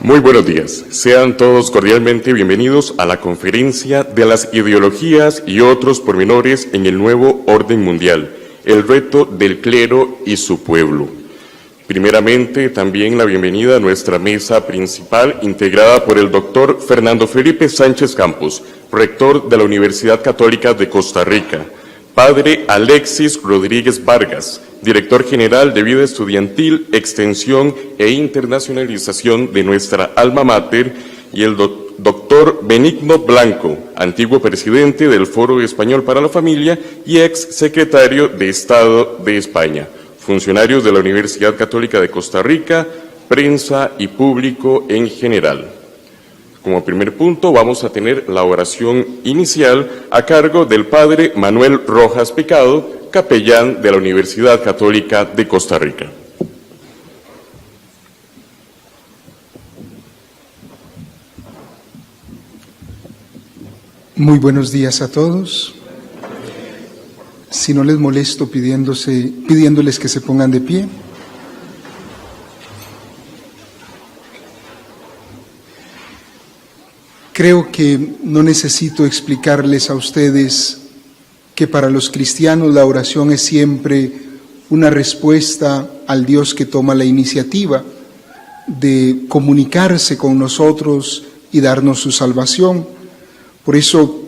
Muy buenos días. Sean todos cordialmente bienvenidos a la conferencia de las ideologías y otros pormenores en el nuevo orden mundial, el reto del clero y su pueblo. Primeramente, también la bienvenida a nuestra mesa principal, integrada por el doctor Fernando Felipe Sánchez Campos, rector de la Universidad Católica de Costa Rica, padre Alexis Rodríguez Vargas, director general de Vida Estudiantil, Extensión e Internacionalización de nuestra alma mater, y el doctor Benigno Blanco, antiguo presidente del Foro Español para la Familia y ex secretario de Estado de España, funcionarios de la Universidad Católica de Costa Rica, prensa y público en general. Como primer punto vamos a tener la oración inicial a cargo del padre Manuel Rojas Picado, capellán de la Universidad Católica de Costa Rica. Muy buenos días a todos. Si no les molesto pidiéndoles que se pongan de pie. Creo que no necesito explicarles a ustedes que para los cristianos la oración es siempre una respuesta al Dios que toma la iniciativa de comunicarse con nosotros y darnos su salvación. Por eso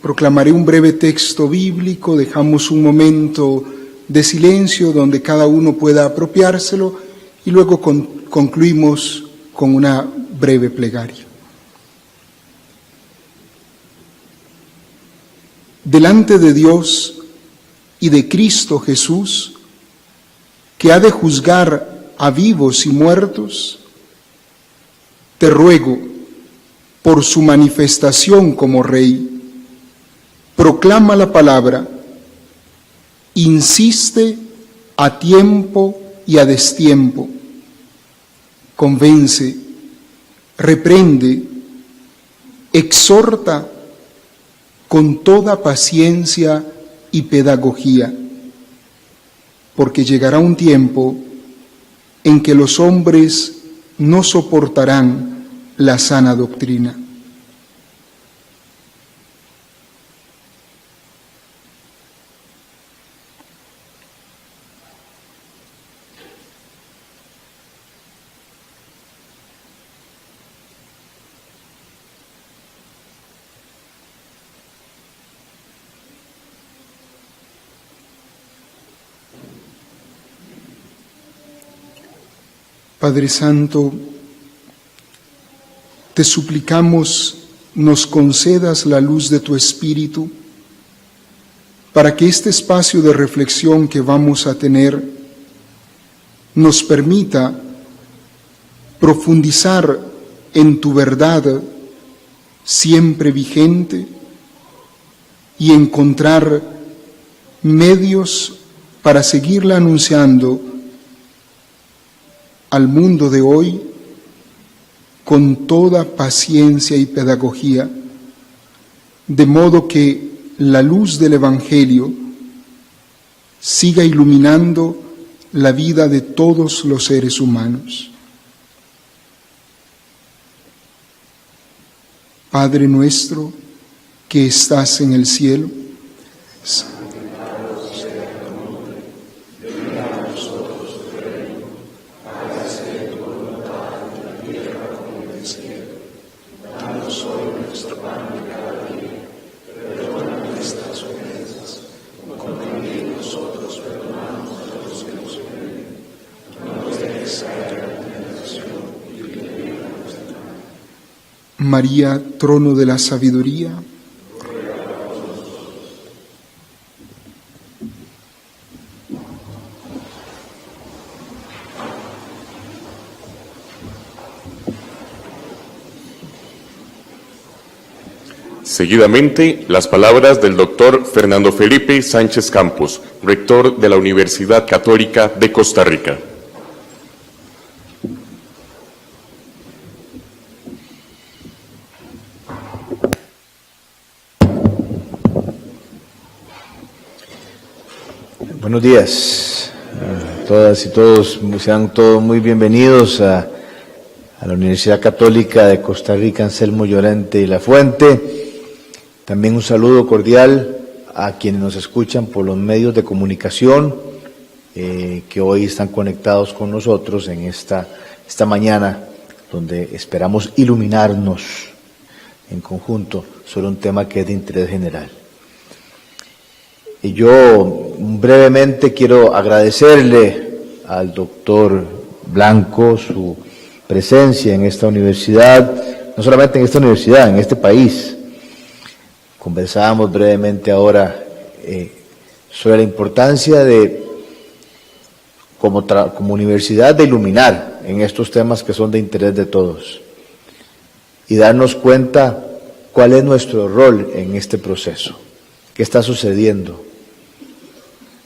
proclamaré un breve texto bíblico, dejamos un momento de silencio donde cada uno pueda apropiárselo y luego concluimos con una breve plegaria. Delante de Dios y de Cristo Jesús, que ha de juzgar a vivos y muertos, te ruego, por su manifestación como Rey, proclama la palabra, insiste a tiempo y a destiempo, convence, reprende, exhorta con toda paciencia y pedagogía, porque llegará un tiempo en que los hombres no soportarán la sana doctrina. Padre Santo, te suplicamos nos concedas la luz de tu Espíritu para que este espacio de reflexión que vamos a tener nos permita profundizar en tu verdad siempre vigente y encontrar medios para seguirla anunciando al mundo de hoy con toda paciencia y pedagogía, de modo que la luz del Evangelio siga iluminando la vida de todos los seres humanos. Padre nuestro que estás en el cielo, María, trono de la sabiduría, Seguidamente, las palabras del doctor Fernando Felipe Sánchez Campos, rector de la Universidad Católica de Costa Rica. Buenos días a todas y todos, sean todos muy bienvenidos a a la Universidad Católica de Costa Rica, Anselmo Llorente y La Fuente. También un saludo cordial a quienes nos escuchan por los medios de comunicación que hoy están conectados con nosotros en esta mañana, donde esperamos iluminarnos en conjunto sobre un tema que es de interés general. Y yo brevemente quiero agradecerle al doctor Blanco su presencia en esta universidad, no solamente en esta universidad, en este país. Conversábamos brevemente ahora sobre la importancia de, como universidad, de iluminar en estos temas que son de interés de todos y darnos cuenta cuál es nuestro rol en este proceso, qué está sucediendo,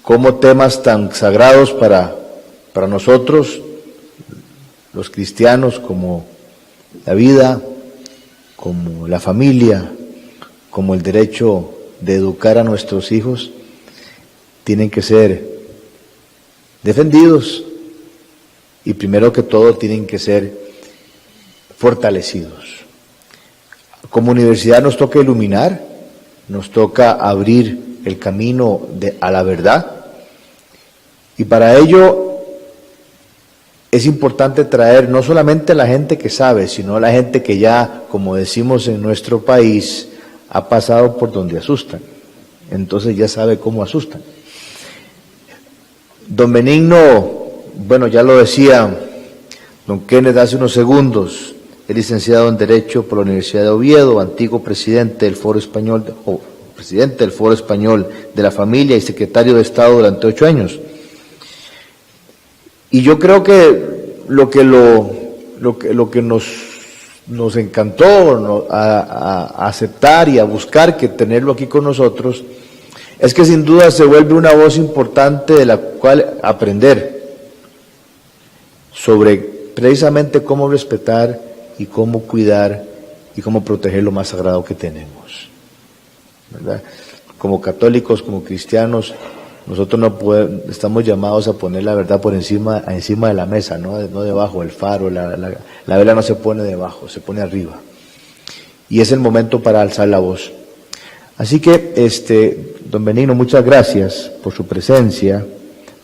cómo temas tan sagrados para nosotros, los cristianos, como la vida, como la familia, como el derecho de educar a nuestros hijos, tienen que ser defendidos y primero que todo tienen que ser fortalecidos. Como universidad nos toca iluminar, nos toca abrir el camino a la verdad, y para ello es importante traer no solamente a la gente que sabe, sino a la gente que ya, como decimos en nuestro país, ha pasado por donde asustan, entonces ya sabe cómo asustan. Don Benigno, bueno, ya lo decía don Kenneth hace unos segundos, es licenciado en Derecho por la Universidad de Oviedo, antiguo presidente del Foro Español, presidente del Foro Español de la Familia y secretario de Estado durante 8 años. Y yo creo que lo que nos encantó a aceptar y a buscar que tenerlo aquí con nosotros es que sin duda se vuelve una voz importante de la cual aprender sobre precisamente cómo respetar y cómo cuidar y cómo proteger lo más sagrado que tenemos, ¿verdad? Como católicos, como cristianos, nosotros estamos llamados a poner la verdad por encima de la mesa, no debajo del faro. La vela no se pone debajo, se pone arriba. Y es el momento para alzar la voz. Así que, don Benigno, muchas gracias por su presencia.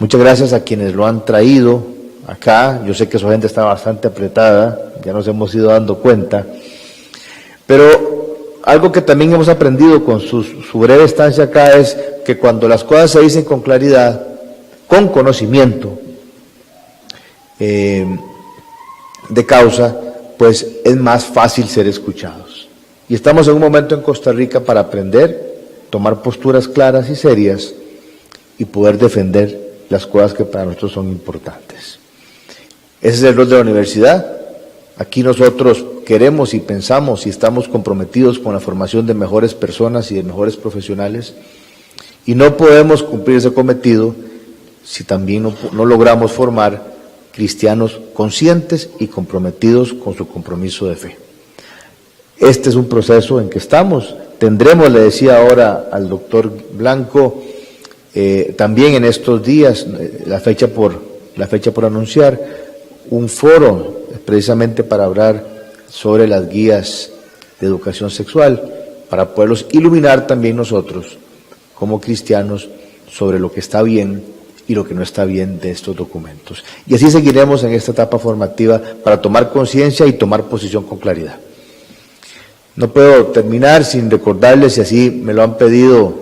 Muchas gracias a quienes lo han traído acá. Yo sé que su agenda está bastante apretada, ya nos hemos ido dando cuenta. Pero algo que también hemos aprendido con su breve estancia acá es que cuando las cosas se dicen con claridad, con conocimiento de causa, pues es más fácil ser escuchados. Y estamos en un momento en Costa Rica para aprender, tomar posturas claras y serias y poder defender las cosas que para nosotros son importantes. Ese es el rol de la universidad. Aquí nosotros queremos y pensamos y estamos comprometidos con la formación de mejores personas y de mejores profesionales, y no podemos cumplir ese cometido si también no logramos formar cristianos conscientes y comprometidos con su compromiso de fe. Este es un proceso en que estamos. Tendremos, le decía ahora al doctor Blanco, también en estos días, la fecha por anunciar, un foro precisamente para hablar sobre las guías de educación sexual, para poderlos iluminar también nosotros como cristianos sobre lo que está bien y lo que no está bien de estos documentos. Y así seguiremos en esta etapa formativa para tomar conciencia y tomar posición con claridad. No puedo terminar sin recordarles, y así me lo han pedido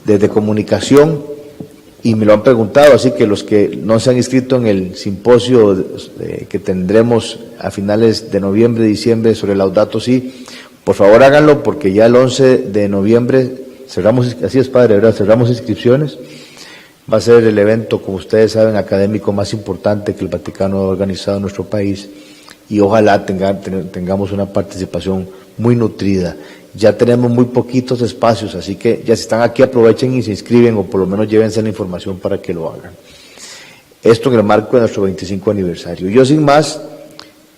desde comunicación y me lo han preguntado, así que los que no se han inscrito en el simposio que tendremos a finales de noviembre, diciembre sobre Laudato Si, por favor háganlo, porque ya el 11 de noviembre cerramos, así es padre, ¿verdad? Cerramos inscripciones. Va a ser el evento, como ustedes saben, académico más importante que el Vaticano ha organizado en nuestro país, y ojalá tengamos una participación muy nutrida. Ya tenemos muy poquitos espacios, así que ya si están aquí aprovechen y se inscriben, o por lo menos llévense la información para que lo hagan. Esto en el marco de nuestro 25 aniversario. Yo sin más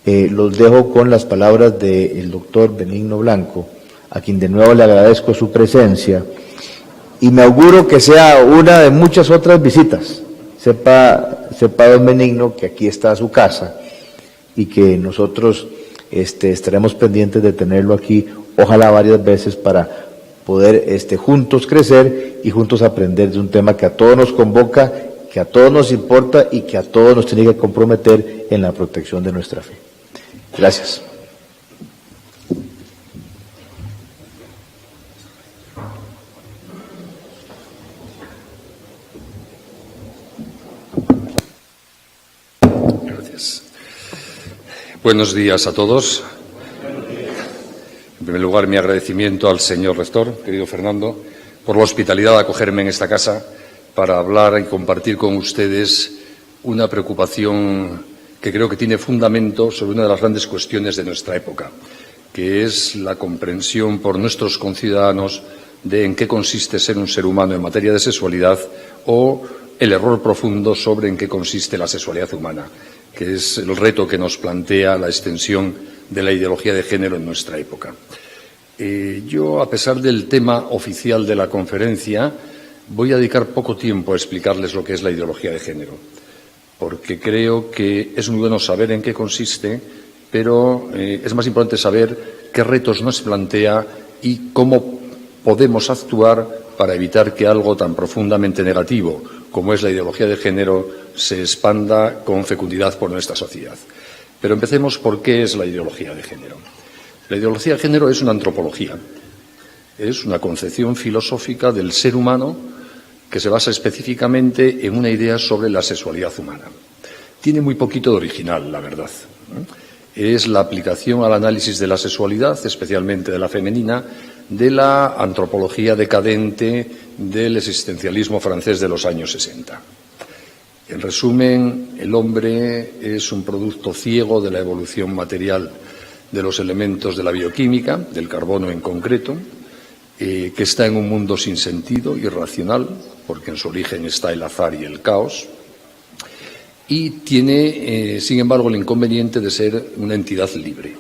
los dejo con las palabras del doctor Benigno Blanco, a quien de nuevo le agradezco su presencia, y me auguro que sea una de muchas otras visitas. Sepa don Benigno que aquí está su casa, y que nosotros estaremos pendientes de tenerlo aquí, ojalá varias veces, para poder juntos crecer y juntos aprender de un tema que a todos nos convoca, que a todos nos importa y que a todos nos tiene que comprometer en la protección de nuestra fe. Gracias. Gracias. Buenos días a todos. En primer lugar, mi agradecimiento al señor rector, querido Fernando, por la hospitalidad de acogerme en esta casa para hablar y compartir con ustedes una preocupación que creo que tiene fundamento sobre una de las grandes cuestiones de nuestra época, que es la comprensión por nuestros conciudadanos de en qué consiste ser un ser humano en materia de sexualidad o el error profundo sobre en qué consiste la sexualidad humana, que es el reto que nos plantea la extensión de la ideología de género en nuestra época. Yo, a pesar del tema oficial de la conferencia, voy a dedicar poco tiempo a explicarles lo que es la ideología de género, porque creo que es muy bueno saber en qué consiste, pero es más importante saber qué retos nos plantea y cómo podemos actuar para evitar que algo tan profundamente negativo como es la ideología de género se expanda con fecundidad por nuestra sociedad. Pero empecemos por qué es la ideología de género. La ideología de género es una antropología, es una concepción filosófica del ser humano que se basa específicamente en una idea sobre la sexualidad humana. Tiene muy poquito de original, la verdad. Es la aplicación al análisis de la sexualidad, especialmente de la femenina, de la antropología decadente del existencialismo francés de los años 60. En resumen, el hombre es un producto ciego de la evolución material de los elementos de la bioquímica, del carbono en concreto, que está en un mundo sin sentido, irracional, porque en su origen está el azar y el caos, y tiene, sin embargo, el inconveniente de ser una entidad libre.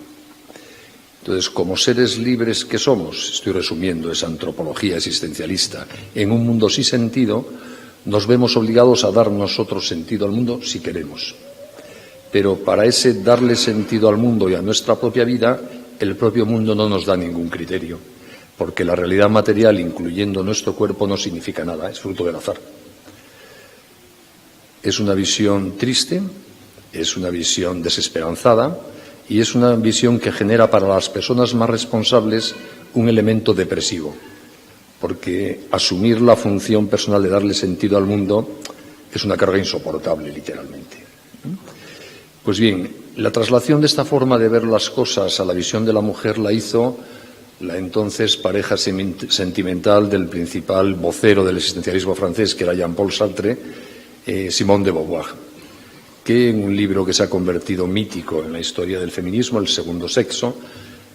Entonces, como seres libres que somos, estoy resumiendo esa antropología existencialista, en un mundo sin sentido, nos vemos obligados a dar nosotros sentido al mundo si queremos. Pero para ese darle sentido al mundo y a nuestra propia vida, el propio mundo no nos da ningún criterio, porque la realidad material, incluyendo nuestro cuerpo, no significa nada, es fruto del azar. Es una visión triste, es una visión desesperanzada y es una visión que genera para las personas más responsables un elemento depresivo, porque asumir la función personal de darle sentido al mundo es una carga insoportable, literalmente. Pues bien, la traslación de esta forma de ver las cosas a la visión de la mujer la hizo la entonces pareja sentimental del principal vocero del existencialismo francés, que era Jean-Paul Sartre, Simone de Beauvoir, que en un libro que se ha convertido mítico en la historia del feminismo, El segundo sexo,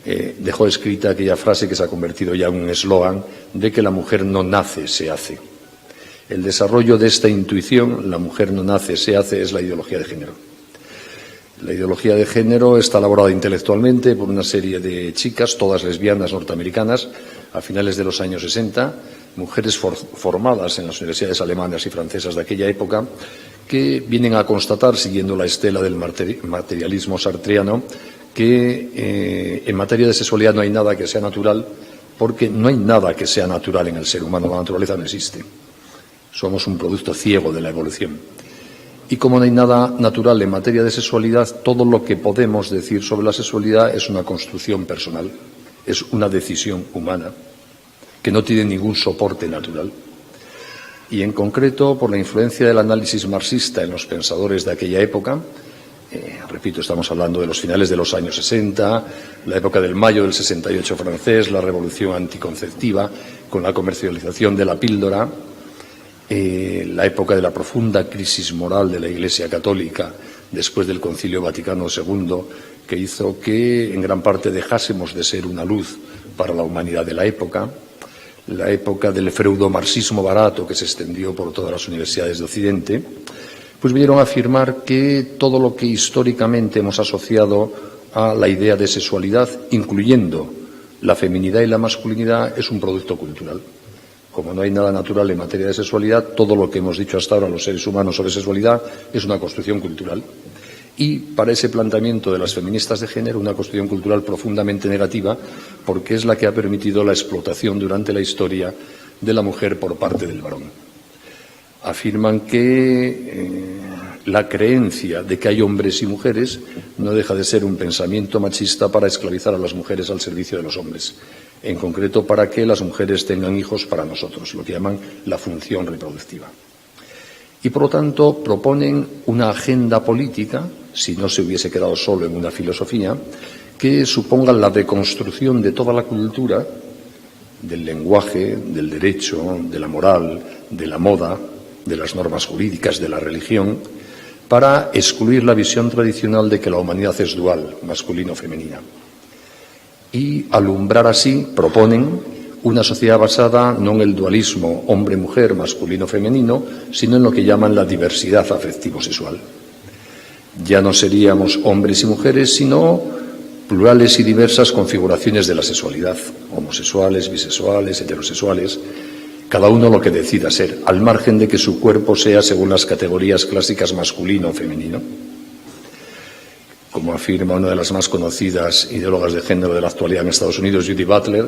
dejó escrita aquella frase que se ha convertido ya en un eslogan de que la mujer no nace, se hace. El desarrollo de esta intuición, la mujer no nace, se hace, es la ideología de género. La ideología de género está elaborada intelectualmente por una serie de chicas, todas lesbianas norteamericanas, a finales de los años 60, mujeres formadas en las universidades alemanas y francesas de aquella época, que vienen a constatar, siguiendo la estela del materialismo sartreano, que en materia de sexualidad no hay nada que sea natural, porque no hay nada que sea natural en el ser humano, la naturaleza no existe. Somos un producto ciego de la evolución. Y como no hay nada natural en materia de sexualidad, todo lo que podemos decir sobre la sexualidad es una construcción personal, es una decisión humana, que no tiene ningún soporte natural. Y en concreto, por la influencia del análisis marxista en los pensadores de aquella época, repito, estamos hablando de los finales de los años 60, la época del mayo del 68 francés, la revolución anticonceptiva, con la comercialización de la píldora, la época de la profunda crisis moral de la Iglesia Católica después del Concilio Vaticano II, que hizo que en gran parte dejásemos de ser una luz para la humanidad de la época del freudomarxismo barato que se extendió por todas las universidades de Occidente, pues vinieron a afirmar que todo lo que históricamente hemos asociado a la idea de sexualidad, incluyendo la feminidad y la masculinidad, es un producto cultural. Como no hay nada natural en materia de sexualidad, todo lo que hemos dicho hasta ahora los seres humanos sobre sexualidad es una construcción cultural. Y para ese planteamiento de las feministas de género, una construcción cultural profundamente negativa, porque es la que ha permitido la explotación durante la historia de la mujer por parte del varón. Afirman que la creencia de que hay hombres y mujeres no deja de ser un pensamiento machista para esclavizar a las mujeres al servicio de los hombres, en concreto para que las mujeres tengan hijos para nosotros, lo que llaman la función reproductiva. Y, por lo tanto, proponen una agenda política, si no se hubiese quedado solo en una filosofía, que suponga la deconstrucción de toda la cultura, del lenguaje, del derecho, de la moral, de la moda, de las normas jurídicas, de la religión, para excluir la visión tradicional de que la humanidad es dual, masculino-femenina. Y alumbrar así, proponen, una sociedad basada no en el dualismo hombre-mujer, masculino-femenino, sino en lo que llaman la diversidad afectivo-sexual. Ya no seríamos hombres y mujeres, sino plurales y diversas configuraciones de la sexualidad, homosexuales, bisexuales, heterosexuales, cada uno lo que decida ser, al margen de que su cuerpo sea según las categorías clásicas masculino o femenino. Como afirma una de las más conocidas ideólogas de género de la actualidad en Estados Unidos, Judith Butler,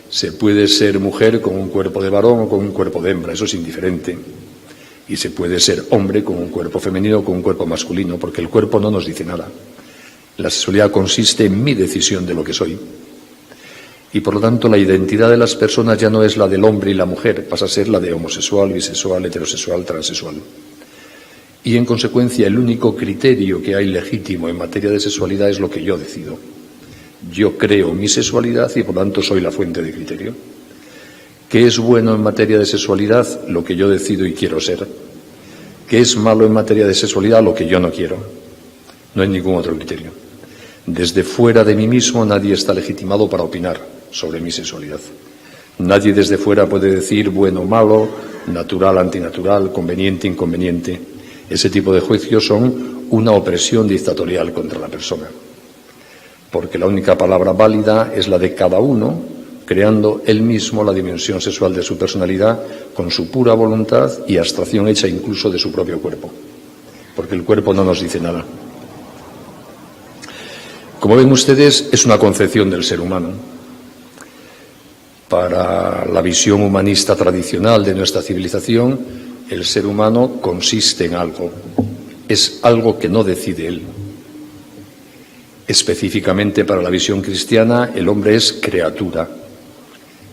se puede ser mujer con un cuerpo de varón o con un cuerpo de hembra, eso es indiferente. Y se puede ser hombre con un cuerpo femenino o con un cuerpo masculino, porque el cuerpo no nos dice nada. La sexualidad consiste en mi decisión de lo que soy. Y por lo tanto la identidad de las personas ya no es la del hombre y la mujer, pasa a ser la de homosexual, bisexual, heterosexual, transexual. Y en consecuencia el único criterio que hay legítimo en materia de sexualidad es lo que yo decido. Yo creo mi sexualidad y por lo tanto soy la fuente de criterio. ¿Qué es bueno en materia de sexualidad? Lo que yo decido y quiero ser. ¿Qué es malo en materia de sexualidad? Lo que yo no quiero. No hay ningún otro criterio. Desde fuera de mí mismo nadie está legitimado para opinar sobre mi sexualidad. Nadie desde fuera puede decir bueno o malo, natural, antinatural, conveniente, inconveniente. Ese tipo de juicios son una opresión dictatorial contra la persona. Porque la única palabra válida es la de cada uno, creando él mismo la dimensión sexual de su personalidad con su pura voluntad y abstracción hecha incluso de su propio cuerpo. Porque el cuerpo no nos dice nada. Como ven ustedes, es una concepción del ser humano. Para la visión humanista tradicional de nuestra civilización, el ser humano consiste en algo. Es algo que no decide él. Específicamente para la visión cristiana, el hombre es criatura.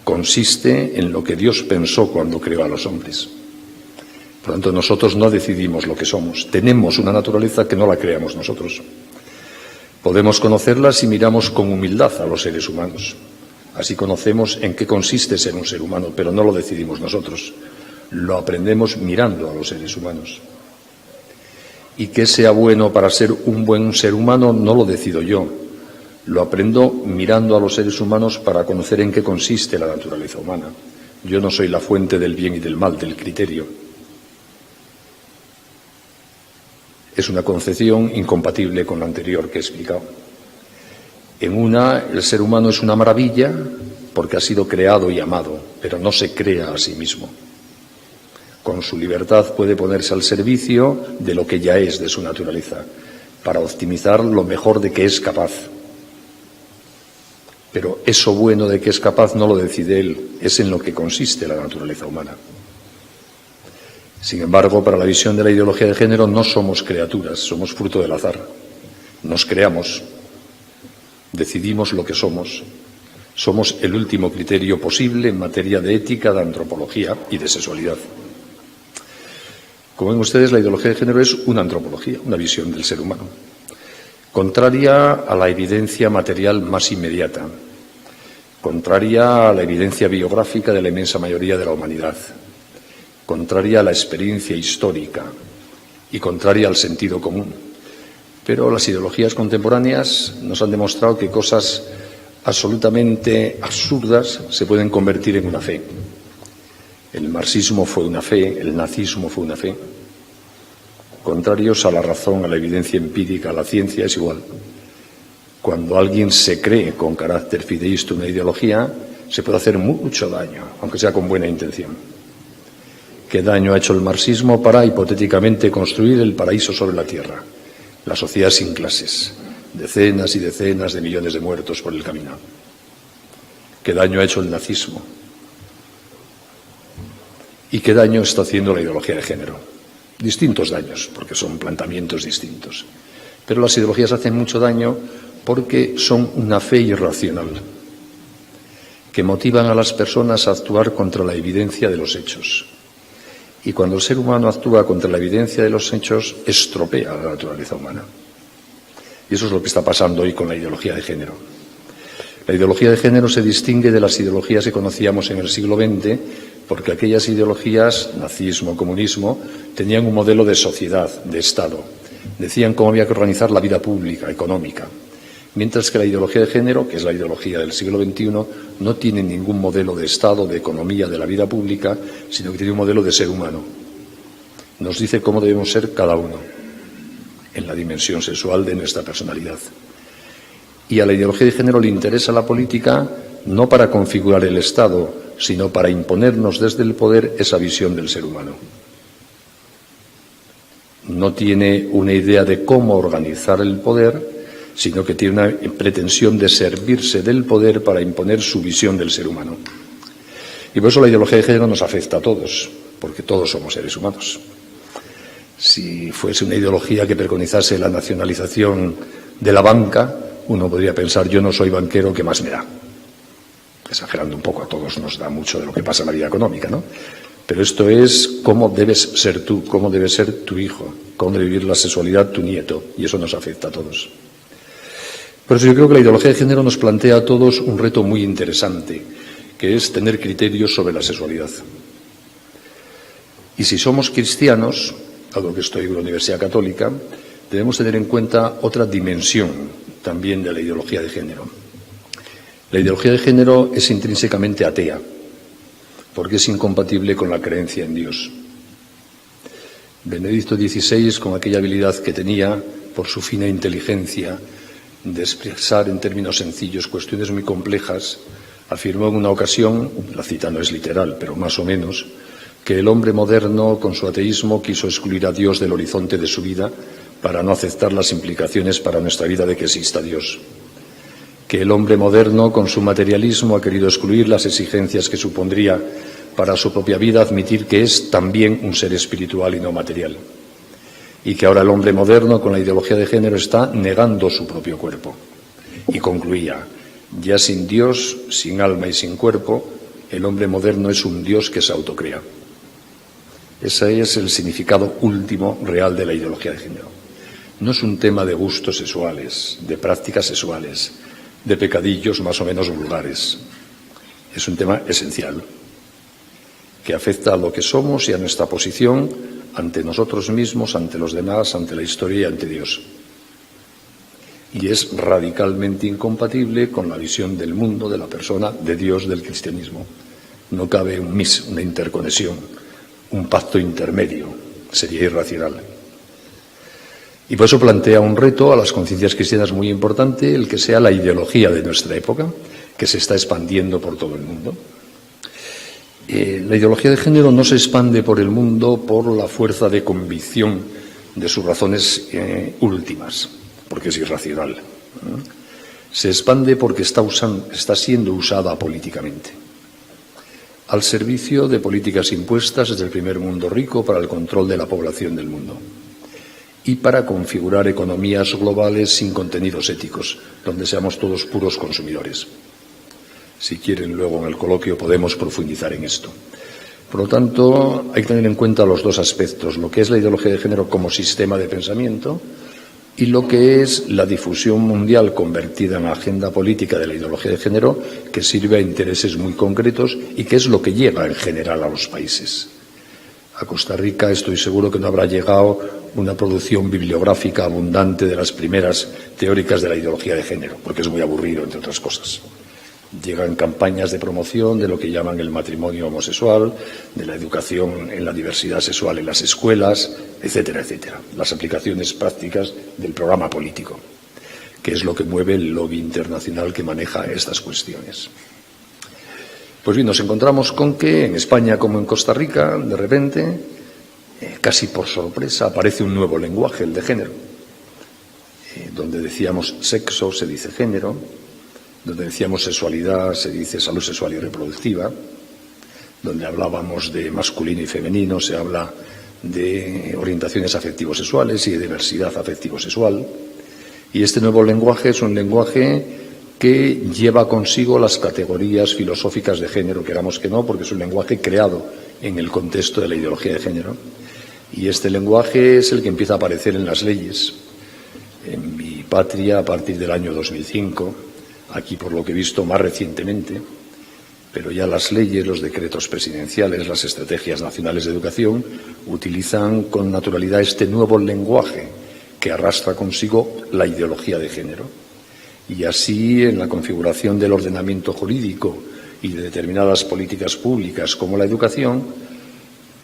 Consiste en lo que Dios pensó cuando creó a los hombres. Por lo tanto, nosotros no decidimos lo que somos. Tenemos una naturaleza que no la creamos nosotros. Podemos conocerla si miramos con humildad a los seres humanos. Así conocemos en qué consiste ser un ser humano, pero no lo decidimos nosotros. Lo aprendemos mirando a los seres humanos. Y que sea bueno para ser un buen ser humano no lo decido yo. Lo aprendo mirando a los seres humanos para conocer en qué consiste la naturaleza humana. Yo no soy la fuente del bien y del mal, del criterio. Es una concepción incompatible con la anterior que he explicado. En una, el ser humano es una maravilla porque ha sido creado y amado, pero no se crea a sí mismo. Con su libertad puede ponerse al servicio de lo que ya es de su naturaleza, para optimizar lo mejor de que es capaz. Pero eso bueno de que es capaz no lo decide él, es en lo que consiste la naturaleza humana. Sin embargo, para la visión de la ideología de género no somos criaturas, somos fruto del azar. Nos creamos, decidimos lo que somos. Somos el último criterio posible en materia de ética, de antropología y de sexualidad. Como ven ustedes, la ideología de género es una antropología, una visión del ser humano, contraria a la evidencia material más inmediata, contraria a la evidencia biográfica de la inmensa mayoría de la humanidad, contraria a la experiencia histórica y contraria al sentido común. Pero las ideologías contemporáneas nos han demostrado que cosas absolutamente absurdas se pueden convertir en una fe. El marxismo fue una fe, el nazismo fue una fe. Contrarios a la razón, a la evidencia empírica, a la ciencia, es igual. Cuando alguien se cree con carácter fideísta una ideología, se puede hacer mucho daño, aunque sea con buena intención. ¿Qué daño ha hecho el marxismo para, hipotéticamente, construir el paraíso sobre la tierra? La sociedad sin clases, decenas y decenas de millones de muertos por el camino. ¿Qué daño ha hecho el nazismo? ¿Y qué daño está haciendo la ideología de género? Distintos daños, porque son planteamientos distintos. Pero las ideologías hacen mucho daño porque son una fe irracional, que motivan a las personas a actuar contra la evidencia de los hechos. Y cuando el ser humano actúa contra la evidencia de los hechos, estropea la naturaleza humana. Y eso es lo que está pasando hoy con la ideología de género. La ideología de género se distingue de las ideologías que conocíamos en el siglo XX, porque aquellas ideologías, nazismo, comunismo, tenían un modelo de sociedad, de Estado. Decían cómo había que organizar la vida pública, económica. Mientras que la ideología de género, que es la ideología del siglo XXI, no tiene ningún modelo de Estado, de economía, de la vida pública, sino que tiene un modelo de ser humano. Nos dice cómo debemos ser cada uno en la dimensión sexual de nuestra personalidad. Y a la ideología de género le interesa la política no para configurar el Estado, sino para imponernos desde el poder esa visión del ser humano. No tiene una idea de cómo organizar el poder, sino que tiene una pretensión de servirse del poder para imponer su visión del ser humano. Y por eso la ideología de género nos afecta a todos, porque todos somos seres humanos. Si fuese una ideología que preconizase la nacionalización de la banca, uno podría pensar, yo no soy banquero, ¿qué más me da? Exagerando un poco, a todos nos da mucho de lo que pasa en la vida económica, ¿no? Pero esto es cómo debes ser tú, cómo debe ser tu hijo, cómo debe vivir la sexualidad tu nieto, y eso nos afecta a todos. Por eso yo creo que la ideología de género nos plantea a todos un reto muy interesante, que es tener criterios sobre la sexualidad. Y si somos cristianos, algo que estoy en la Universidad Católica, debemos tener en cuenta otra dimensión también de la ideología de género. La ideología de género es intrínsecamente atea, porque es incompatible con la creencia en Dios. Benedicto XVI, con aquella habilidad que tenía por su fina inteligencia de expresar en términos sencillos cuestiones muy complejas, afirmó en una ocasión, la cita no es literal, pero más o menos, que el hombre moderno, con su ateísmo, quiso excluir a Dios del horizonte de su vida para no aceptar las implicaciones para nuestra vida de que exista Dios. Que el hombre moderno, con su materialismo, ha querido excluir las exigencias que supondría para su propia vida admitir que es también un ser espiritual y no material. Y que ahora el hombre moderno, con la ideología de género, está negando su propio cuerpo. Y concluía, ya sin Dios, sin alma y sin cuerpo, el hombre moderno es un Dios que se autocrea. Ese es el significado último real de la ideología de género. No es un tema de gustos sexuales, de prácticas sexuales, de pecadillos más o menos vulgares. Es un tema esencial, que afecta a lo que somos y a nuestra posición ante nosotros mismos, ante los demás, ante la historia y ante Dios. Y es radicalmente incompatible con la visión del mundo, de la persona, de Dios, del cristianismo. No cabe un mix, una interconexión, un pacto intermedio. Sería irracional. Y por eso plantea un reto a las conciencias cristianas muy importante, el que sea la ideología de nuestra época, que se está expandiendo por todo el mundo. La ideología de género no se expande por el mundo por la fuerza de convicción de sus razones últimas, porque es irracional. Se expande porque está siendo usada políticamente, al servicio de políticas impuestas desde el primer mundo rico para el control de la población del mundo y para configurar economías globales sin contenidos éticos, donde seamos todos puros consumidores. Si quieren, luego en el coloquio podemos profundizar en esto. Por lo tanto, hay que tener en cuenta los dos aspectos, lo que es la ideología de género como sistema de pensamiento y lo que es la difusión mundial convertida en agenda política de la ideología de género, que sirve a intereses muy concretos y que es lo que llega en general a los países. A Costa Rica estoy seguro que no habrá llegado una producción bibliográfica abundante de las primeras teóricas de la ideología de género, porque es muy aburrido, entre otras cosas. Llegan campañas de promoción de lo que llaman el matrimonio homosexual, de la educación en la diversidad sexual en las escuelas, etcétera, etcétera. Las aplicaciones prácticas del programa político, que es lo que mueve el lobby internacional que maneja estas cuestiones. Pues bien, nos encontramos con que en España como en Costa Rica, de repente, casi por sorpresa, aparece un nuevo lenguaje, el de género. Donde decíamos sexo se dice género, donde decíamos sexualidad se dice salud sexual y reproductiva, donde hablábamos de masculino y femenino se habla de orientaciones afectivo-sexuales y de diversidad afectivo-sexual. Y este nuevo lenguaje es un lenguaje que lleva consigo las categorías filosóficas de género, queramos que no, porque es un lenguaje creado en el contexto de la ideología de género. Y este lenguaje es el que empieza a aparecer en las leyes. En mi patria, a partir del año 2005, aquí por lo que he visto más recientemente, pero ya las leyes, los decretos presidenciales, las estrategias nacionales de educación utilizan con naturalidad este nuevo lenguaje que arrastra consigo la ideología de género. Y así, en la configuración del ordenamiento jurídico y de determinadas políticas públicas como la educación,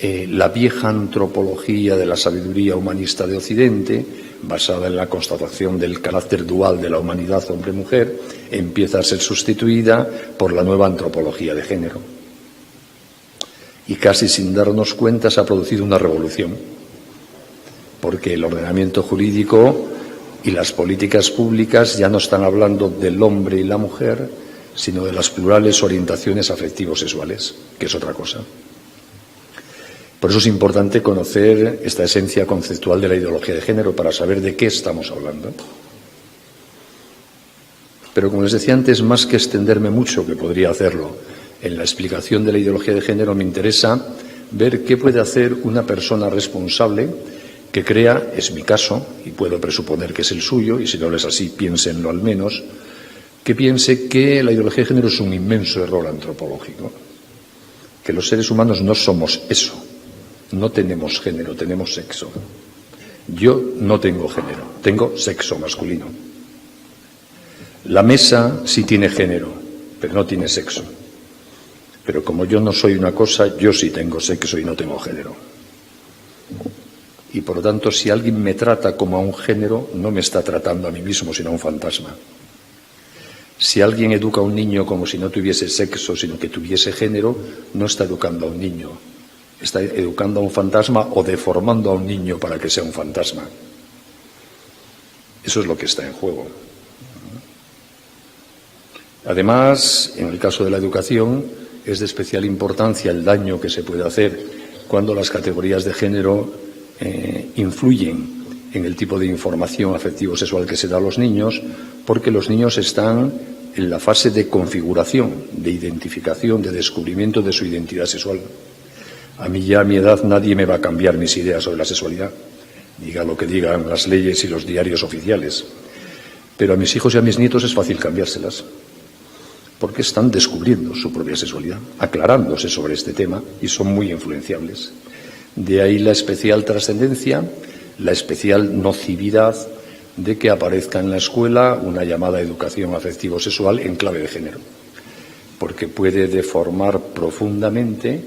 la vieja antropología de la sabiduría humanista de Occidente, basada en la constatación del carácter dual de la humanidad hombre-mujer, empieza a ser sustituida por la nueva antropología de género. Y casi sin darnos cuenta se ha producido una revolución, porque el ordenamiento jurídico y las políticas públicas ya no están hablando del hombre y la mujer, sino de las plurales orientaciones afectivo-sexuales, que es otra cosa. Por eso es importante conocer esta esencia conceptual de la ideología de género para saber de qué estamos hablando. Pero, como les decía antes, más que extenderme mucho, que podría hacerlo, en la explicación de la ideología de género, me interesa ver qué puede hacer una persona responsable que crea, es mi caso, y puedo presuponer que es el suyo, y si no lo es así, piénsenlo al menos, que piense que la ideología de género es un inmenso error antropológico, que los seres humanos no somos eso. No tenemos género, tenemos sexo. Yo no tengo género, tengo sexo masculino. La mesa sí tiene género, pero no tiene sexo. Pero como yo no soy una cosa, yo sí tengo sexo y no tengo género. Y por lo tanto, si alguien me trata como a un género, no me está tratando a mí mismo, sino a un fantasma. Si alguien educa a un niño como si no tuviese sexo, sino que tuviese género, no está educando a un niño. Está educando a un fantasma o deformando a un niño para que sea un fantasma. Eso es lo que está en juego. Además, en el caso de la educación, es de especial importancia el daño que se puede hacer cuando las categorías de género influyen en el tipo de información afectivo-sexual que se da a los niños, porque los niños están en la fase de configuración, de identificación, de descubrimiento de su identidad sexual. A mí ya a mi edad nadie me va a cambiar mis ideas sobre la sexualidad, diga lo que digan las leyes y los diarios oficiales. Pero a mis hijos y a mis nietos es fácil cambiárselas, porque están descubriendo su propia sexualidad, aclarándose sobre este tema y son muy influenciables. De ahí la especial trascendencia, la especial nocividad de que aparezca en la escuela una llamada educación afectivo-sexual en clave de género, porque puede deformar profundamente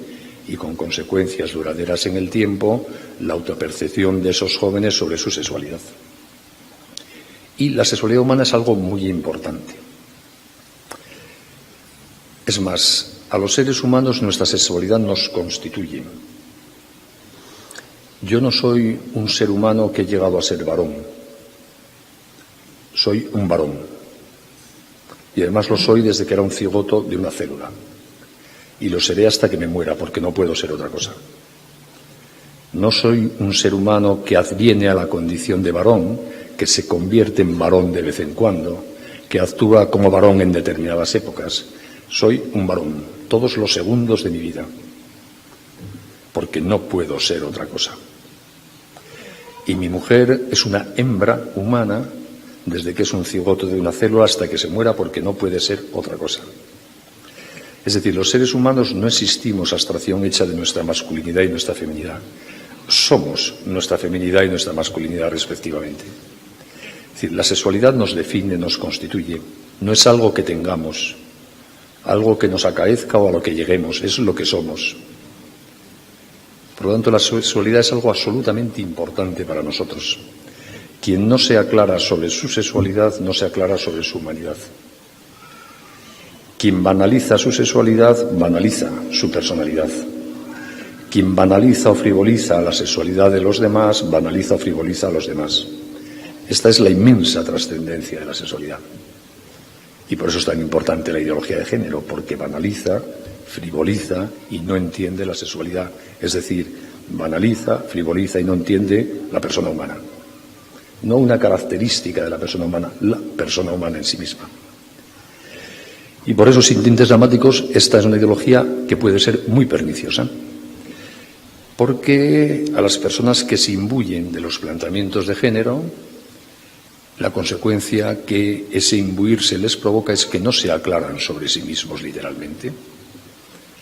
y con consecuencias duraderas en el tiempo la autopercepción de esos jóvenes sobre su sexualidad. Y la sexualidad humana es algo muy importante. Es más, a los seres humanos nuestra sexualidad nos constituye. Yo no soy un ser humano que he llegado a ser varón. Soy un varón. Y además lo soy desde que era un cigoto de una célula. Y lo seré hasta que me muera, porque no puedo ser otra cosa. No soy un ser humano que adviene a la condición de varón, que se convierte en varón de vez en cuando, que actúa como varón en determinadas épocas. Soy un varón, todos los segundos de mi vida, porque no puedo ser otra cosa. Y mi mujer es una hembra humana desde que es un cigoto de una célula hasta que se muera, porque no puede ser otra cosa. Es decir, los seres humanos no existimos abstracción hecha de nuestra masculinidad y nuestra feminidad. Somos nuestra feminidad y nuestra masculinidad respectivamente. Es decir, la sexualidad nos define, nos constituye. No es algo que tengamos, algo que nos acaezca o a lo que lleguemos, es lo que somos. Por lo tanto, la sexualidad es algo absolutamente importante para nosotros. Quien no se aclara sobre su sexualidad, no se aclara sobre su humanidad. Quien banaliza su sexualidad, banaliza su personalidad. Quien banaliza o frivoliza la sexualidad de los demás, banaliza o frivoliza a los demás. Esta es la inmensa trascendencia de la sexualidad. Y por eso es tan importante la ideología de género, porque banaliza, frivoliza y no entiende la sexualidad. Es decir, banaliza, frivoliza y no entiende la persona humana. No una característica de la persona humana, la persona humana en sí misma. Y por eso, sin tintes dramáticos, esta es una ideología que puede ser muy perniciosa. Porque a las personas que se imbuyen de los planteamientos de género, la consecuencia que ese imbuirse les provoca es que no se aclaran sobre sí mismos literalmente.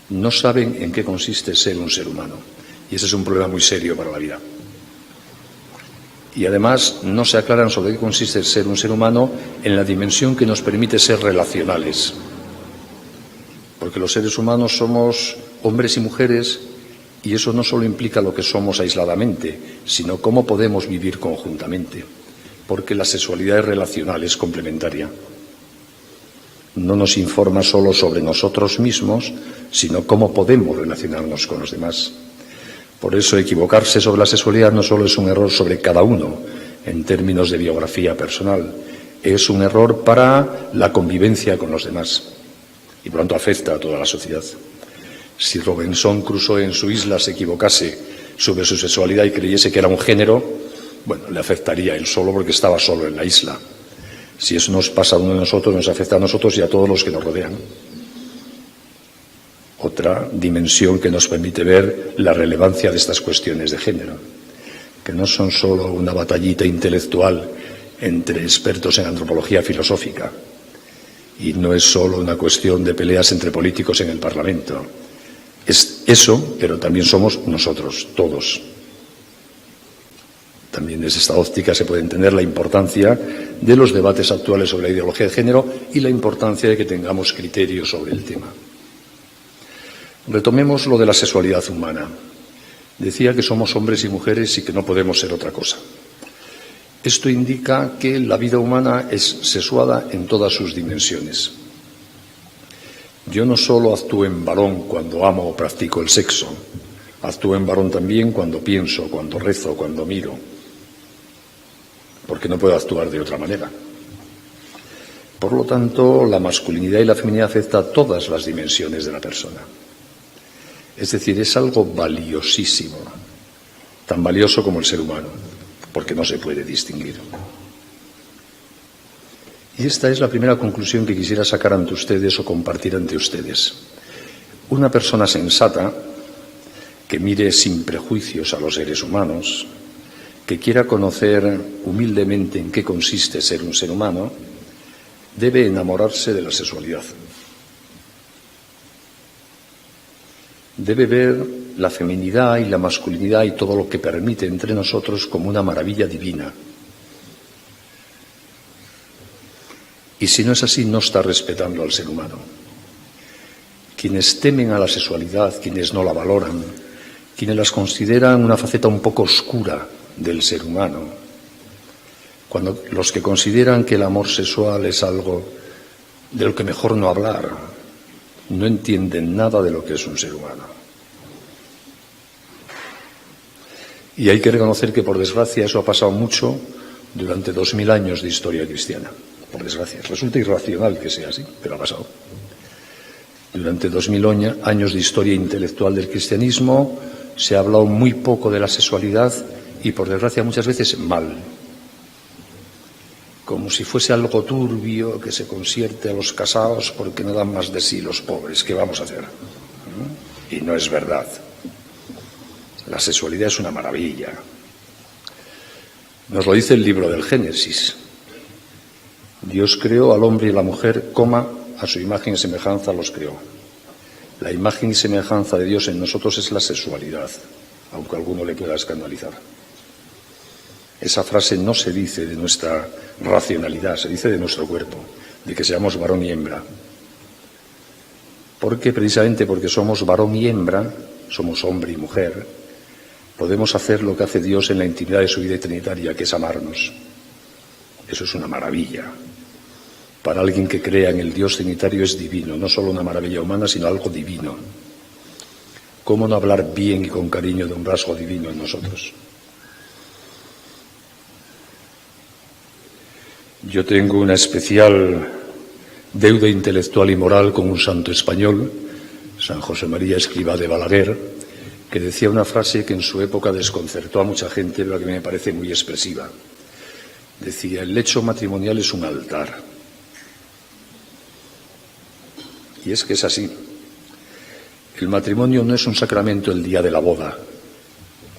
No saben en qué consiste ser un ser humano. Y ese es un problema muy serio para la vida. Y además no se aclaran sobre qué consiste ser un ser humano en la dimensión que nos permite ser relacionales. Porque los seres humanos somos hombres y mujeres y eso no solo implica lo que somos aisladamente, sino cómo podemos vivir conjuntamente. Porque la sexualidad es relacional, es complementaria. No nos informa solo sobre nosotros mismos, sino cómo podemos relacionarnos con los demás. Por eso equivocarse sobre la sexualidad no solo es un error sobre cada uno en términos de biografía personal, es un error para la convivencia con los demás y por lo tanto afecta a toda la sociedad. Si Robinson Crusoe en su isla se equivocase sobre su sexualidad y creyese que era un género, bueno, le afectaría él solo porque estaba solo en la isla. Si eso nos pasa a uno de nosotros, nos afecta a nosotros y a todos los que nos rodean. Otra dimensión que nos permite ver la relevancia de estas cuestiones de género, que no son solo una batallita intelectual entre expertos en antropología filosófica y no es solo una cuestión de peleas entre políticos en el Parlamento. Es eso, pero también somos nosotros, todos. También desde esta óptica se puede entender la importancia de los debates actuales sobre la ideología de género y la importancia de que tengamos criterios sobre el tema. Retomemos lo de la sexualidad humana. Decía que somos hombres y mujeres y que no podemos ser otra cosa. Esto indica que la vida humana es sexuada en todas sus dimensiones. Yo no solo actúo en varón cuando amo o practico el sexo, actúo en varón también cuando pienso, cuando rezo, cuando miro, porque no puedo actuar de otra manera. Por lo tanto, la masculinidad y la feminidad afecta a todas las dimensiones de la persona. Es decir, es algo valiosísimo, tan valioso como el ser humano, porque no se puede distinguir. Y esta es la primera conclusión que quisiera sacar ante ustedes o compartir ante ustedes. Una persona sensata, que mire sin prejuicios a los seres humanos, que quiera conocer humildemente en qué consiste ser un ser humano, debe enamorarse de la sexualidad. Debe ver la feminidad y la masculinidad y todo lo que permite entre nosotros como una maravilla divina. Y si no es así, no está respetando al ser humano. Quienes temen a la sexualidad, quienes no la valoran, quienes las consideran una faceta un poco oscura del ser humano, cuando los que consideran que el amor sexual es algo de lo que mejor no hablar, no entienden nada de lo que es un ser humano. Y hay que reconocer que, por desgracia, eso ha pasado mucho durante 2000 años de historia cristiana. Por desgracia, resulta irracional que sea así, pero ha pasado. Durante 2000 años de historia intelectual del cristianismo se ha hablado muy poco de la sexualidad y, por desgracia, muchas veces mal. Como si fuese algo turbio que se consiente a los casados porque no dan más de sí los pobres. ¿Qué vamos a hacer? Y no es verdad. La sexualidad es una maravilla. Nos lo dice el libro del Génesis. Dios creó al hombre y a la mujer, a su imagen y semejanza los creó. La imagen y semejanza de Dios en nosotros es la sexualidad, aunque a alguno le pueda escandalizar. Esa frase no se dice de nuestra racionalidad, se dice de nuestro cuerpo, de que seamos varón y hembra. Porque precisamente porque somos varón y hembra, somos hombre y mujer, podemos hacer lo que hace Dios en la intimidad de su vida trinitaria, que es amarnos. Eso es una maravilla. Para alguien que crea en el Dios trinitario es divino, no solo una maravilla humana, sino algo divino. ¿Cómo no hablar bien y con cariño de un rasgo divino en nosotros? Yo tengo una especial deuda intelectual y moral con un santo español, San José María Escrivá de Balaguer, que decía una frase que en su época desconcertó a mucha gente, pero que me parece muy expresiva. Decía: el lecho matrimonial es un altar. Y es que es así. El matrimonio no es un sacramento el día de la boda.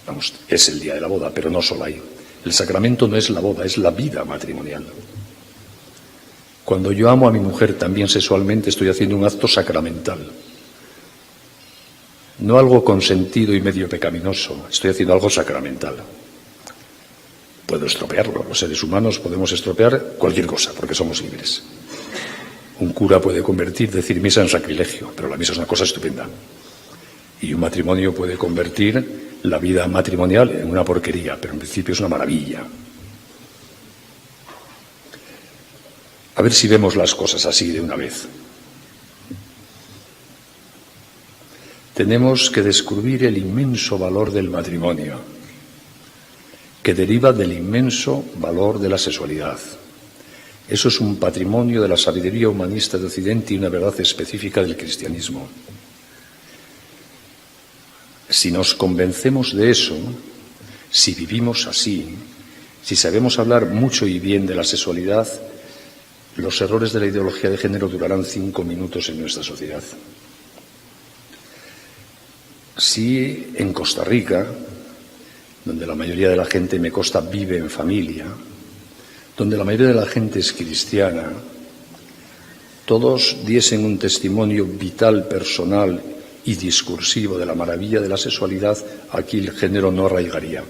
Vamos, es el día de la boda, pero no solo ahí. El sacramento no es la boda, es la vida matrimonial. Cuando yo amo a mi mujer también sexualmente, estoy haciendo un acto sacramental. No algo consentido y medio pecaminoso, estoy haciendo algo sacramental. Puedo estropearlo, los seres humanos podemos estropear cualquier cosa, porque somos libres. Un cura puede decir misa en sacrilegio, pero la misa es una cosa estupenda. Y un matrimonio puede convertir la vida matrimonial en una porquería, pero en principio es una maravilla. A ver si vemos las cosas así de una vez. Tenemos que descubrir el inmenso valor del matrimonio, que deriva del inmenso valor de la sexualidad. Eso es un patrimonio de la sabiduría humanista de Occidente y una verdad específica del cristianismo. Si nos convencemos de eso, si vivimos así, si sabemos hablar mucho y bien de la sexualidad, los errores de la ideología de género durarán 5 minutos en nuestra sociedad. Si en Costa Rica, donde la mayoría de la gente, me consta, vive en familia, donde la mayoría de la gente es cristiana, todos diesen un testimonio vital, personal y discursivo de la maravilla de la sexualidad, aquí el género no arraigaría.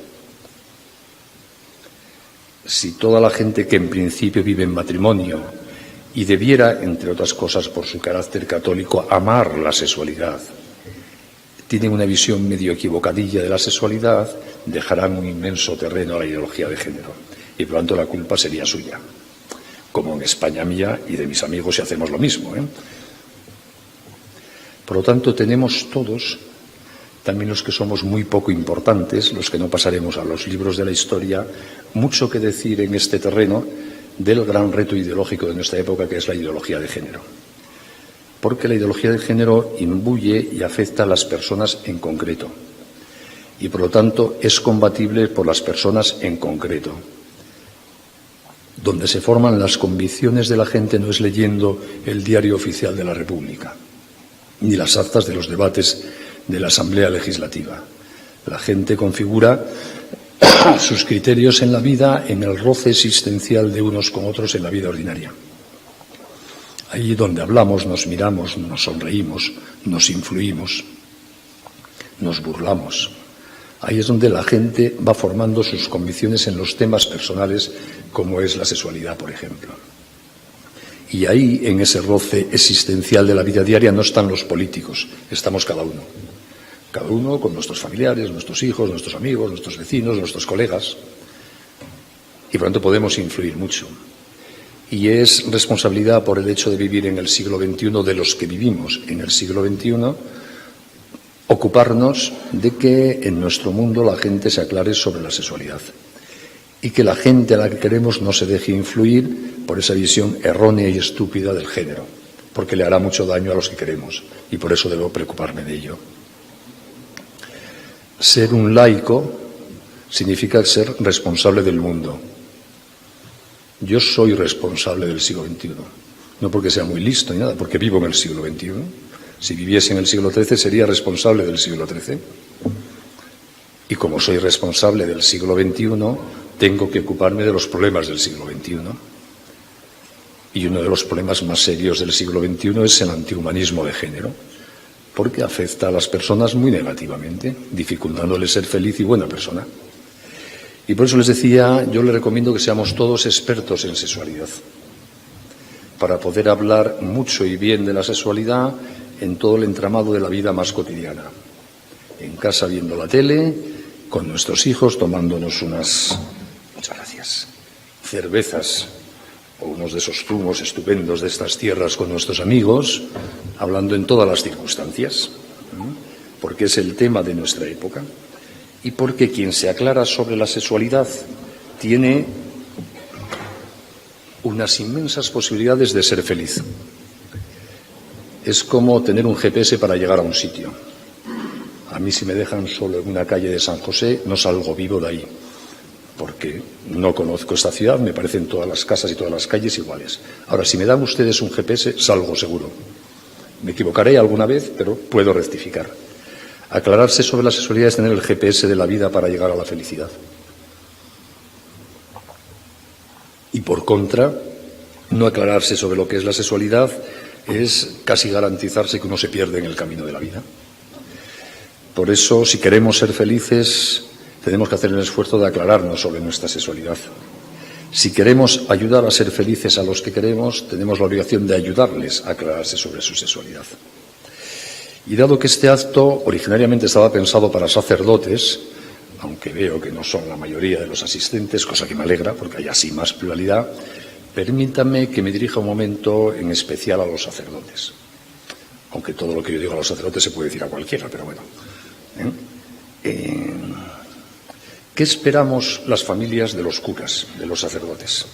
Si toda la gente que en principio vive en matrimonio y debiera, entre otras cosas por su carácter católico, amar la sexualidad, tienen una visión medio equivocadilla de la sexualidad, dejarán un inmenso terreno a la ideología de género. Y por lo tanto la culpa sería suya, como en España mía y de mis amigos si hacemos lo mismo. Por lo tanto, tenemos todos, también los que somos muy poco importantes, los que no pasaremos a los libros de la historia, mucho que decir en este terreno del gran reto ideológico de nuestra época, que es la ideología de género. Porque la ideología de género imbuye y afecta a las personas en concreto. Y por lo tanto es combatible por las personas en concreto. Donde se forman las convicciones de la gente no es leyendo el diario oficial de la República, ni las actas de los debates de la Asamblea Legislativa. La gente configura sus criterios en la vida en el roce existencial de unos con otros en la vida ordinaria. Ahí donde hablamos, nos miramos, nos sonreímos, nos influimos, nos burlamos. Ahí es donde la gente va formando sus convicciones en los temas personales, como es la sexualidad, por ejemplo. Y ahí, en ese roce existencial de la vida diaria, no están los políticos, estamos cada uno. Cada uno con nuestros familiares, nuestros hijos, nuestros amigos, nuestros vecinos, nuestros colegas. Y por lo tanto podemos influir mucho. Y es responsabilidad por el hecho de vivir en el siglo XXI, de los que vivimos en el siglo XXI, ocuparnos de que en nuestro mundo la gente se aclare sobre la sexualidad y que la gente a la que queremos no se deje influir por esa visión errónea y estúpida del género, porque le hará mucho daño a los que queremos y por eso debo preocuparme de ello. Ser un laico significa ser responsable del mundo. Yo soy responsable del siglo XXI, no porque sea muy listo ni nada, porque vivo en el siglo XXI. Si viviese en el siglo XIII sería responsable del siglo XIII. Y como soy responsable del siglo XXI, tengo que ocuparme de los problemas del siglo XXI. Y uno de los problemas más serios del siglo XXI es el antihumanismo de género, porque afecta a las personas muy negativamente, dificultándoles ser feliz y buena persona. Y por eso les decía, yo les recomiendo que seamos todos expertos en sexualidad, para poder hablar mucho y bien de la sexualidad en todo el entramado de la vida más cotidiana. En casa viendo la tele, con nuestros hijos tomándonos unas, muchas gracias, cervezas o unos de esos zumos estupendos de estas tierras con nuestros amigos, hablando en todas las circunstancias, porque es el tema de nuestra época y porque quien se aclara sobre la sexualidad tiene unas inmensas posibilidades de ser feliz. Es como tener un GPS para llegar a un sitio. A mí, si me dejan solo en una calle de San José, no salgo vivo de ahí, porque no conozco esta ciudad, me parecen todas las casas y todas las calles iguales. Ahora, si me dan ustedes un GPS, salgo seguro. Me equivocaré alguna vez, pero puedo rectificar. Aclararse sobre la sexualidad es tener el GPS de la vida para llegar a la felicidad. Y por contra, no aclararse sobre lo que es la sexualidad es casi garantizarse que uno se pierde en el camino de la vida. Por eso, si queremos ser felices, tenemos que hacer el esfuerzo de aclararnos sobre nuestra sexualidad. Si queremos ayudar a ser felices a los que queremos, tenemos la obligación de ayudarles a aclararse sobre su sexualidad. Y dado que este acto originariamente estaba pensado para sacerdotes, aunque veo que no son la mayoría de los asistentes, cosa que me alegra, porque hay así más pluralidad, permítanme que me dirija un momento en especial a los sacerdotes. Aunque todo lo que yo digo a los sacerdotes se puede decir a cualquiera, pero bueno. ¿Qué esperamos las familias de los curas, de los sacerdotes?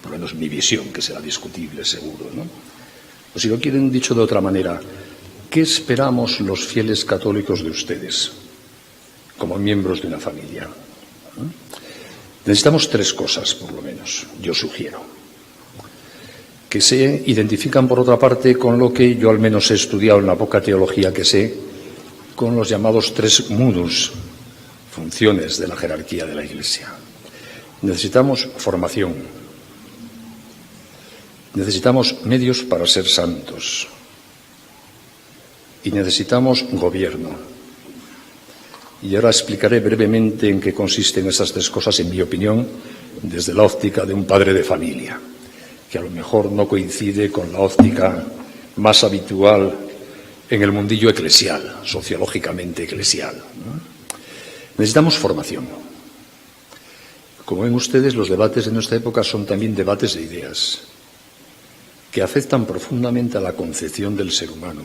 Por lo menos mi visión, que será discutible, seguro, ¿no? O si lo quieren dicho de otra manera, ¿qué esperamos los fieles católicos de ustedes, como miembros de una familia? Necesitamos tres cosas, por lo menos, yo sugiero. Que se identifican, por otra parte, con lo que yo al menos he estudiado en la poca teología que sé, con los llamados tres munus, funciones de la jerarquía de la Iglesia. Necesitamos formación, necesitamos medios para ser santos y necesitamos gobierno. Y ahora explicaré brevemente en qué consisten esas tres cosas, en mi opinión, desde la óptica de un padre de familia, que a lo mejor no coincide con la óptica más habitual en el mundillo eclesial, sociológicamente eclesial, ¿no? Necesitamos formación. Como ven ustedes, los debates de nuestra época son también debates de ideas que afectan profundamente a la concepción del ser humano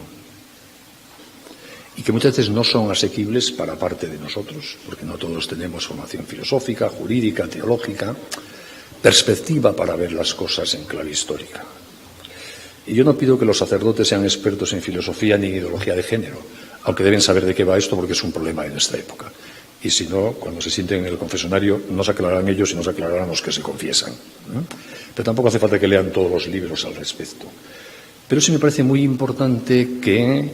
y que muchas veces no son asequibles para parte de nosotros, porque no todos tenemos formación filosófica, jurídica, teológica, perspectiva para ver las cosas en clave histórica. Y yo no pido que los sacerdotes sean expertos en filosofía ni en ideología de género, aunque deben saber de qué va esto porque es un problema de nuestra época. Y si no, cuando se sienten en el confesionario, no se aclararán ellos y no se aclararán los que se confiesan, ¿no? Pero tampoco hace falta que lean todos los libros al respecto. Pero sí me parece muy importante que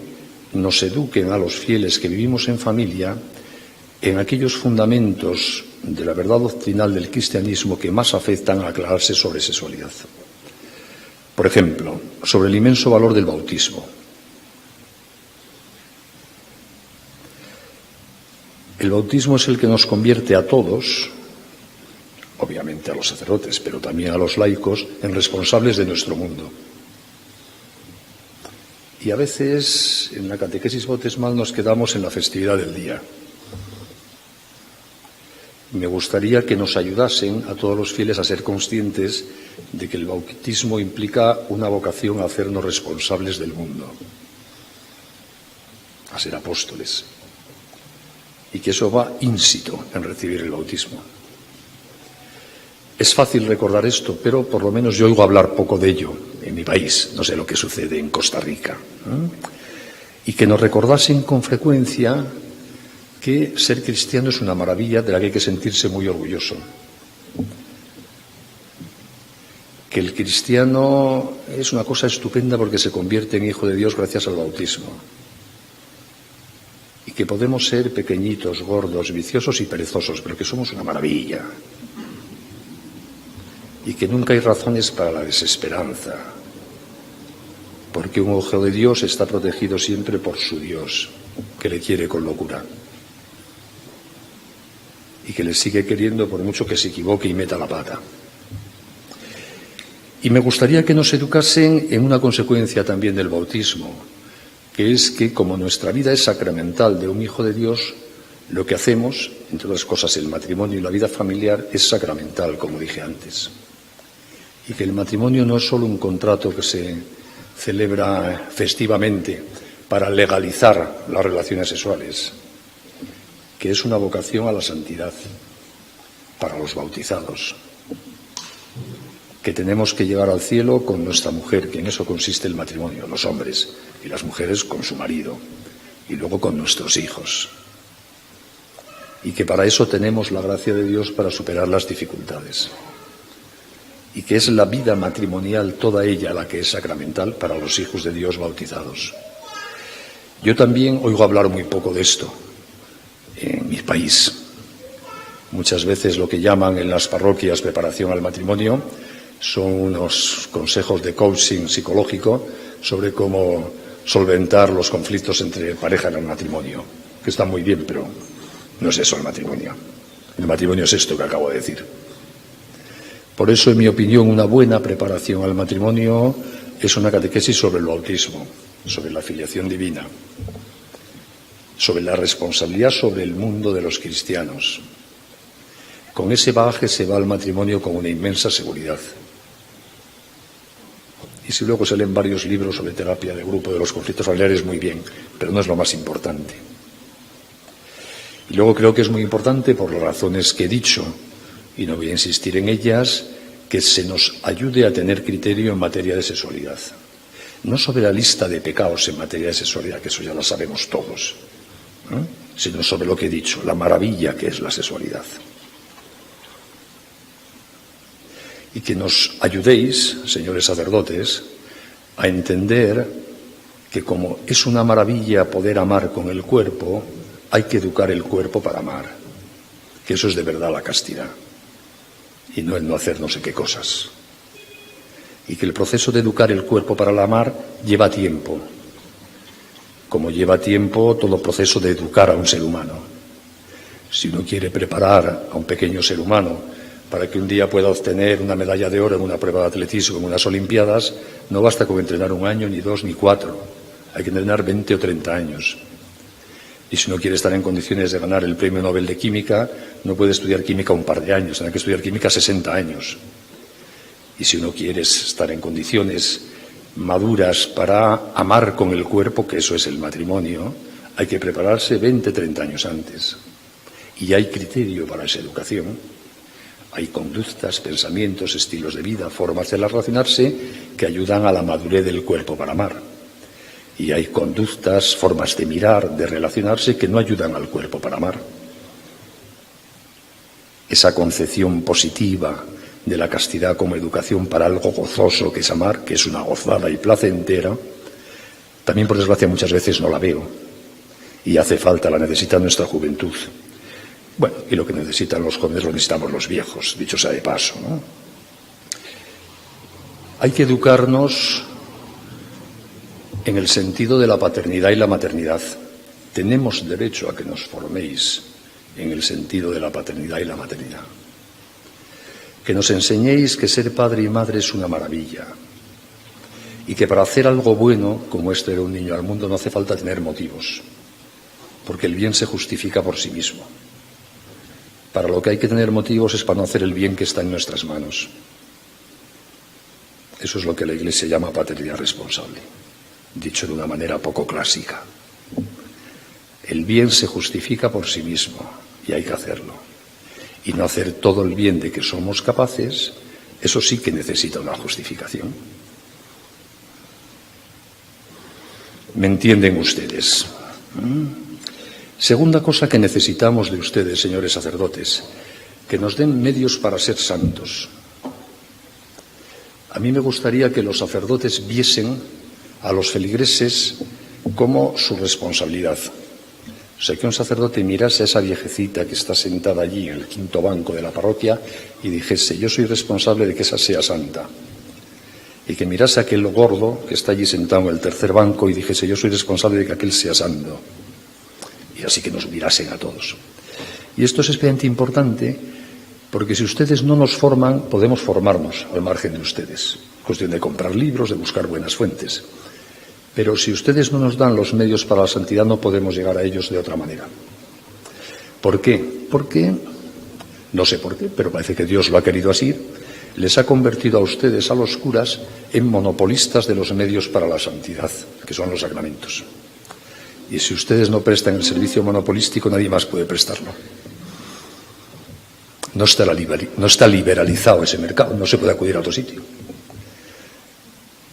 nos eduquen a los fieles que vivimos en familia en aquellos fundamentos de la verdad doctrinal del cristianismo que más afectan a aclararse sobre sexualidad. Por ejemplo, sobre el inmenso valor del bautismo. El bautismo es el que nos convierte a todos, obviamente a los sacerdotes, pero también a los laicos, en responsables de nuestro mundo. Y a veces en la catequesis bautismal nos quedamos en la festividad del día. Me gustaría que nos ayudasen a todos los fieles a ser conscientes de que el bautismo implica una vocación a hacernos responsables del mundo, a ser apóstoles, y que eso va ínsito en recibir el bautismo. Es fácil recordar esto, pero por lo menos yo oigo hablar poco de ello en mi país, no sé lo que sucede en Costa Rica, ¿no? Y que nos recordasen con frecuencia que ser cristiano es una maravilla de la que hay que sentirse muy orgulloso. Que el cristiano es una cosa estupenda porque se convierte en hijo de Dios gracias al bautismo. Y que podemos ser pequeñitos, gordos, viciosos y perezosos, pero que somos una maravilla. Y que nunca hay razones para la desesperanza, porque un hijo de Dios está protegido siempre por su Dios, que le quiere con locura y que le sigue queriendo por mucho que se equivoque y meta la pata. Y me gustaría que nos educasen en una consecuencia también del bautismo, que es que como nuestra vida es sacramental de un hijo de Dios, lo que hacemos, entre otras cosas el matrimonio y la vida familiar, es sacramental, como dije antes. Y que el matrimonio no es solo un contrato que se celebra festivamente para legalizar las relaciones sexuales, que es una vocación a la santidad para los bautizados. que tenemos que llevar al cielo con nuestra mujer, que en eso consiste el matrimonio, los hombres, y las mujeres con su marido, y luego con nuestros hijos. Y que para eso tenemos la gracia de Dios para superar las dificultades. Y que es la vida matrimonial, toda ella, la que es sacramental para los hijos de Dios bautizados. Yo también oigo hablar muy poco de esto en mi país. Muchas veces lo que llaman en las parroquias preparación al matrimonio son unos consejos de coaching psicológico sobre cómo solventar los conflictos entre pareja en el matrimonio, que está muy bien, pero no es eso el matrimonio. El matrimonio es esto que acabo de decir. Por eso, en mi opinión, una buena preparación al matrimonio es una catequesis sobre el bautismo, sobre la filiación divina, sobre la responsabilidad sobre el mundo de los cristianos. Con ese bagaje se va al matrimonio con una inmensa seguridad. Y si luego se leen varios libros sobre terapia de grupo de los conflictos familiares, muy bien, pero no es lo más importante. Y luego creo que es muy importante, por las razones que he dicho, y no voy a insistir en ellas, que se nos ayude a tener criterio en materia de sexualidad. No sobre la lista de pecados en materia de sexualidad, que eso ya lo sabemos todos, ¿no? Sino sobre lo que he dicho, la maravilla que es la sexualidad. Y que nos ayudéis, señores sacerdotes, a entender que como es una maravilla poder amar con el cuerpo, hay que educar el cuerpo para amar, que eso es de verdad la castidad, y no el no hacer no sé qué cosas. Y que el proceso de educar el cuerpo para el amar lleva tiempo, como lleva tiempo todo proceso de educar a un ser humano. Si uno quiere preparar a un pequeño ser humano para que un día pueda obtener una medalla de oro en una prueba de atletismo, en unas Olimpiadas, no basta con entrenar 1 año, ni 2, ni 4. Hay que entrenar 20 o 30 años. Y si uno quiere estar en condiciones de ganar el Premio Nobel de Química, no puede estudiar química un par de años, tendrá que estudiar química 60 años. Y si uno quiere estar en condiciones maduras para amar con el cuerpo, que eso es el matrimonio, hay que prepararse 20, 30 años antes. Y hay criterio para esa educación. Hay conductas, pensamientos, estilos de vida, formas de relacionarse que ayudan a la madurez del cuerpo para amar. Y hay conductas, formas de mirar, de relacionarse que no ayudan al cuerpo para amar. Esa concepción positiva de la castidad como educación para algo gozoso que es amar, que es una gozada y placentera, también por desgracia muchas veces no la veo. Y hace falta, la necesita nuestra juventud. Bueno, y lo que necesitan los jóvenes lo necesitamos los viejos, dicho sea de paso, ¿no? Hay que educarnos en el sentido de la paternidad y la maternidad. Tenemos derecho a que nos forméis en el sentido de la paternidad y la maternidad. Que nos enseñéis que ser padre y madre es una maravilla. Y que para hacer algo bueno, como es traer un niño al mundo, no hace falta tener motivos. Porque el bien se justifica por sí mismo. Para lo que hay que tener motivos es para no hacer el bien que está en nuestras manos. Eso es lo que la Iglesia llama paternidad responsable, dicho de una manera poco clásica. El bien se justifica por sí mismo y hay que hacerlo. Y no hacer todo el bien de que somos capaces, eso sí que necesita una justificación. ¿Me entienden ustedes? Segunda cosa que necesitamos de ustedes, señores sacerdotes, que nos den medios para ser santos. A mí me gustaría que los sacerdotes viesen a los feligreses como su responsabilidad. O sea, que un sacerdote mirase a esa viejecita que está sentada allí en el 5º banco de la parroquia y dijese, yo soy responsable de que esa sea santa. Y que mirase a aquel gordo que está allí sentado en el 3er banco y dijese, yo soy responsable de que aquel sea santo. Y así que nos mirasen a todos. Y esto es especialmente importante porque si ustedes no nos forman, podemos formarnos al margen de ustedes. Cuestión de comprar libros, de buscar buenas fuentes. Pero si ustedes no nos dan los medios para la santidad, no podemos llegar a ellos de otra manera. ¿Por qué? Porque, no sé por qué, pero parece que Dios lo ha querido así, les ha convertido a ustedes, a los curas, en monopolistas de los medios para la santidad, que son los sacramentos. Y si ustedes no prestan el servicio monopolístico, nadie más puede prestarlo. no está liberalizado ese mercado, no se puede acudir a otro sitio.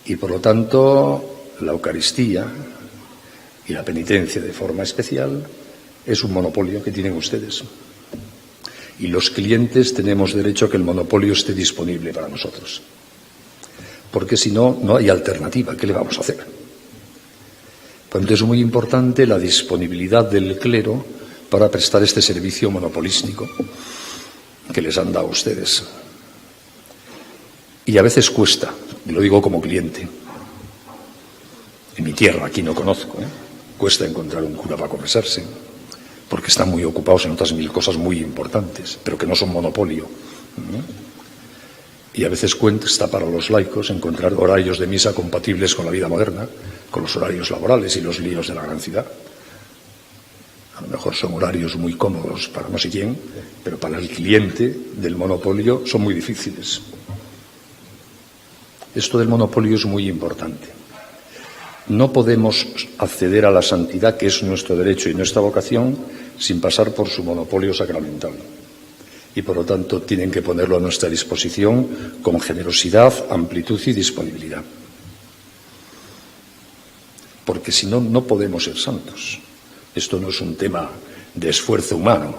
Y por lo tanto, la Eucaristía y la penitencia de forma especial es un monopolio que tienen ustedes. Y los clientes tenemos derecho a que el monopolio esté disponible para nosotros. Porque si no, no hay alternativa. ¿Qué le vamos a hacer? Por tanto, es muy importante la disponibilidad del clero para prestar este servicio monopolístico que les han dado a ustedes. Y a veces cuesta, y lo digo como cliente. En mi tierra, aquí no conozco, cuesta encontrar un cura para confesarse, porque están muy ocupados en otras 1000 cosas muy importantes, pero que no son monopolio. Y a veces cuesta para los laicos encontrar horarios de misa compatibles con la vida moderna, con los horarios laborales y los líos de la gran ciudad. A lo mejor son horarios muy cómodos para no sé quién, pero para el cliente del monopolio son muy difíciles. Esto del monopolio es muy importante. No podemos acceder a la santidad, que es nuestro derecho y nuestra vocación, sin pasar por su monopolio sacramental. Y por lo tanto tienen que ponerlo a nuestra disposición con generosidad, amplitud y disponibilidad. Porque si no, no podemos ser santos. Esto no es un tema de esfuerzo humano.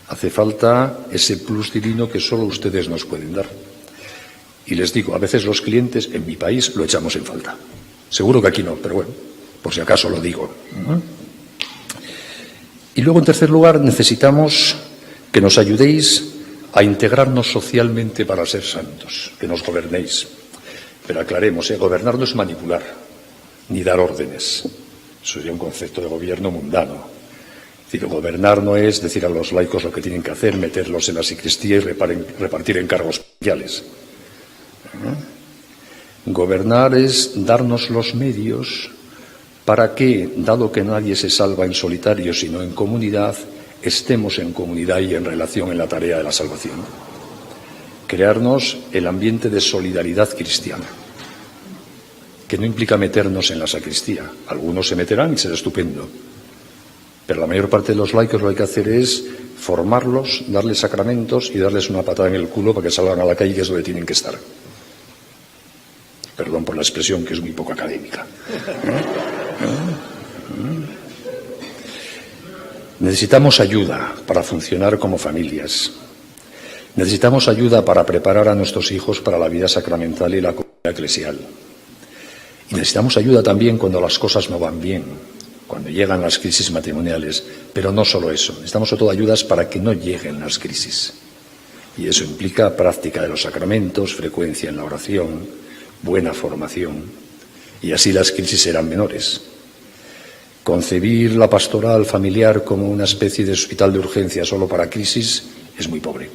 Hace falta ese plus divino que solo ustedes nos pueden dar. Y les digo, a veces los clientes en mi país lo echamos en falta. Seguro que aquí no, pero bueno, por si acaso lo digo. Y luego, en tercer lugar, necesitamos que nos ayudéis a integrarnos socialmente para ser santos, que nos gobernéis. Pero aclaremos, gobernar no es manipular, ni dar órdenes. Eso sería un concepto de gobierno mundano. Es decir, gobernar no es decir a los laicos lo que tienen que hacer, meterlos en la sacristía y repartir encargos parroquiales. Gobernar es darnos los medios para que, dado que nadie se salva en solitario sino en comunidad, estemos en comunidad y en relación en la tarea de la salvación. Crearnos el ambiente de solidaridad cristiana, que no implica meternos en la sacristía. Algunos se meterán y será estupendo, pero la mayor parte de los laicos lo que hay que hacer es formarlos, darles sacramentos y darles una patada en el culo para que salgan a la calle, que es donde tienen que estar. Perdón por la expresión, que es muy poco académica. Necesitamos ayuda para funcionar como familias. Necesitamos ayuda para preparar a nuestros hijos para la vida sacramental y la comunidad eclesial. Y necesitamos ayuda también cuando las cosas no van bien, cuando llegan las crisis matrimoniales. Pero no solo eso, necesitamos sobre todo ayudas para que no lleguen las crisis. Y eso implica práctica de los sacramentos, frecuencia en la oración, buena formación, y así las crisis serán menores. Concebir la pastoral familiar como una especie de hospital de urgencia solo para crisis es muy pobre.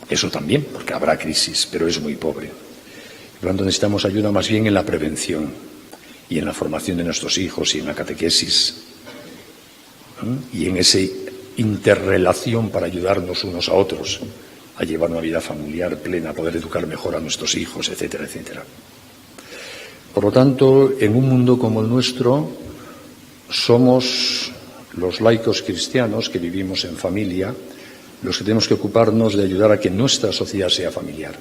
Eso también, porque habrá crisis, pero es muy pobre. Por lo tanto, necesitamos ayuda más bien en la prevención y en la formación de nuestros hijos y en la catequesis, y en esa interrelación para ayudarnos unos a otros a llevar una vida familiar plena, a poder educar mejor a nuestros hijos, etcétera, etcétera. Por lo tanto, en un mundo como el nuestro, somos los laicos cristianos que vivimos en familia los que tenemos que ocuparnos de ayudar a que nuestra sociedad sea familiar.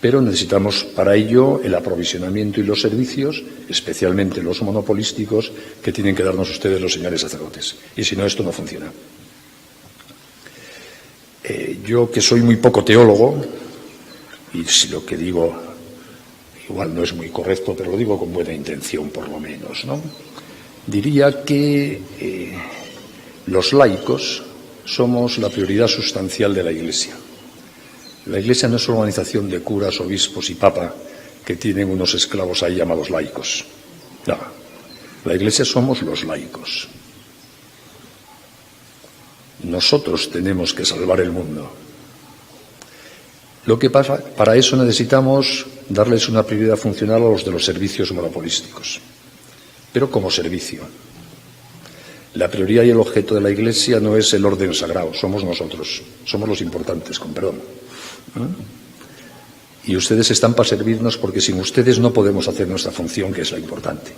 Pero necesitamos para ello el aprovisionamiento y los servicios, especialmente los monopolísticos, que tienen que darnos ustedes los señores sacerdotes. Y si no, esto no funciona. Yo, que soy muy poco teólogo, y si lo que digo igual no es muy correcto, pero lo digo con buena intención por lo menos, ¿no? Diría que los laicos somos la prioridad sustancial de la Iglesia. La Iglesia no es una organización de curas, obispos y papa que tienen unos esclavos ahí llamados laicos. No, la Iglesia somos los laicos. Nosotros tenemos que salvar el mundo. Lo que pasa, para eso necesitamos darles una prioridad funcional a los de los servicios monopolísticos, pero como servicio. La prioridad y el objeto de la Iglesia no es el orden sagrado, somos nosotros, somos los importantes, con perdón. Y ustedes están para servirnos, porque sin ustedes no podemos hacer nuestra función, que es la importante.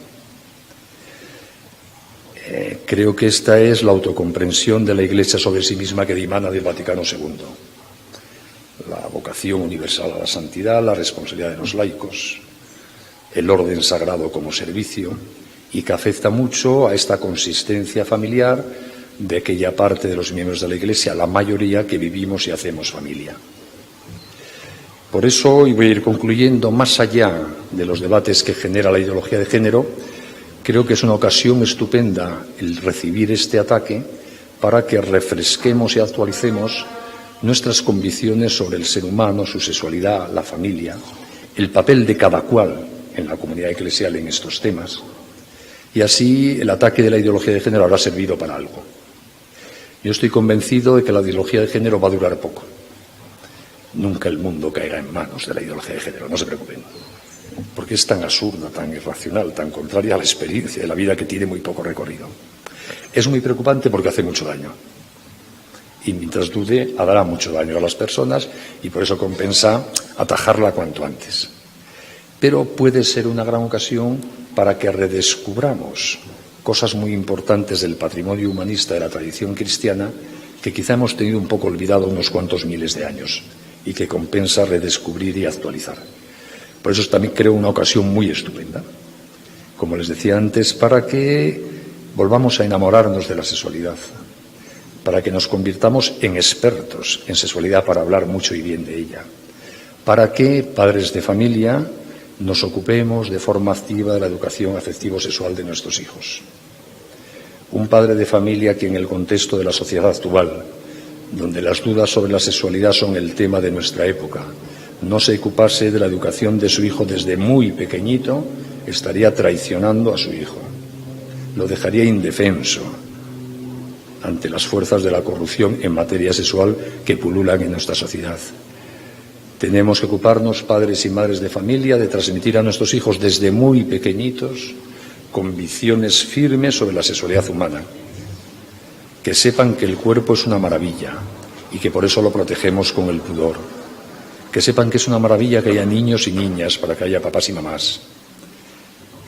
Creo que esta es la autocomprensión de la Iglesia sobre sí misma que dimana del Vaticano II. La vocación universal a la santidad, la responsabilidad de los laicos, el orden sagrado como servicio, y que afecta mucho a esta consistencia familiar de aquella parte de los miembros de la Iglesia, la mayoría que vivimos y hacemos familia. Por eso hoy voy a ir concluyendo, más allá de los debates que genera la ideología de género. Creo que es una ocasión estupenda el recibir este ataque para que refresquemos y actualicemos nuestras convicciones sobre el ser humano, su sexualidad, la familia, el papel de cada cual en la comunidad eclesial en estos temas. Y así el ataque de la ideología de género habrá servido para algo. Yo estoy convencido de que la ideología de género va a durar poco. Nunca el mundo caerá en manos de la ideología de género, no se preocupen. Porque es tan absurda, tan irracional, tan contraria a la experiencia de la vida que tiene muy poco recorrido. Es muy preocupante porque hace mucho daño. Y mientras dude, hará mucho daño a las personas y por eso compensa atajarla cuanto antes. Pero puede ser una gran ocasión para que redescubramos cosas muy importantes del patrimonio humanista de la tradición cristiana que quizá hemos tenido un poco olvidado unos cuantos miles de años y que compensa redescubrir y actualizar. Por eso también creo una ocasión muy estupenda, como les decía antes, para que volvamos a enamorarnos de la sexualidad, para que nos convirtamos en expertos en sexualidad para hablar mucho y bien de ella, para que, padres de familia, nos ocupemos de forma activa de la educación afectivo-sexual de nuestros hijos. Un padre de familia que en el contexto de la sociedad actual, donde las dudas sobre la sexualidad son el tema de nuestra época, no se ocupase de la educación de su hijo desde muy pequeñito, estaría traicionando a su hijo. Lo dejaría indefenso ante las fuerzas de la corrupción en materia sexual que pululan en nuestra sociedad. Tenemos que ocuparnos, padres y madres de familia, de transmitir a nuestros hijos desde muy pequeñitos convicciones firmes sobre la sexualidad humana. Que sepan que el cuerpo es una maravilla y que por eso lo protegemos con el pudor. Que sepan que es una maravilla que haya niños y niñas para que haya papás y mamás.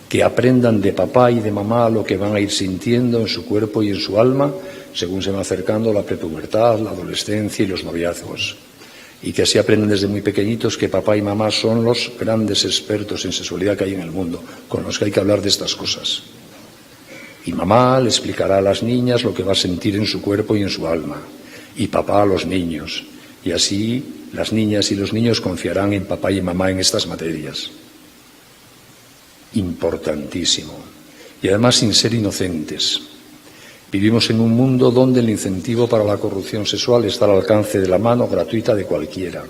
Que aprendan de papá y de mamá lo que van a ir sintiendo en su cuerpo y en su alma según se va acercando la prepubertad, la adolescencia y los noviazgos. Y que así aprendan desde muy pequeñitos que papá y mamá son los grandes expertos en sexualidad que hay en el mundo, con los que hay que hablar de estas cosas. Y mamá le explicará a las niñas lo que va a sentir en su cuerpo y en su alma. Y papá a los niños. Y así las niñas y los niños confiarán en papá y mamá en estas materias. Importantísimo. Y además sin ser inocentes. Vivimos en un mundo donde el incentivo para la corrupción sexual está al alcance de la mano gratuita de cualquiera.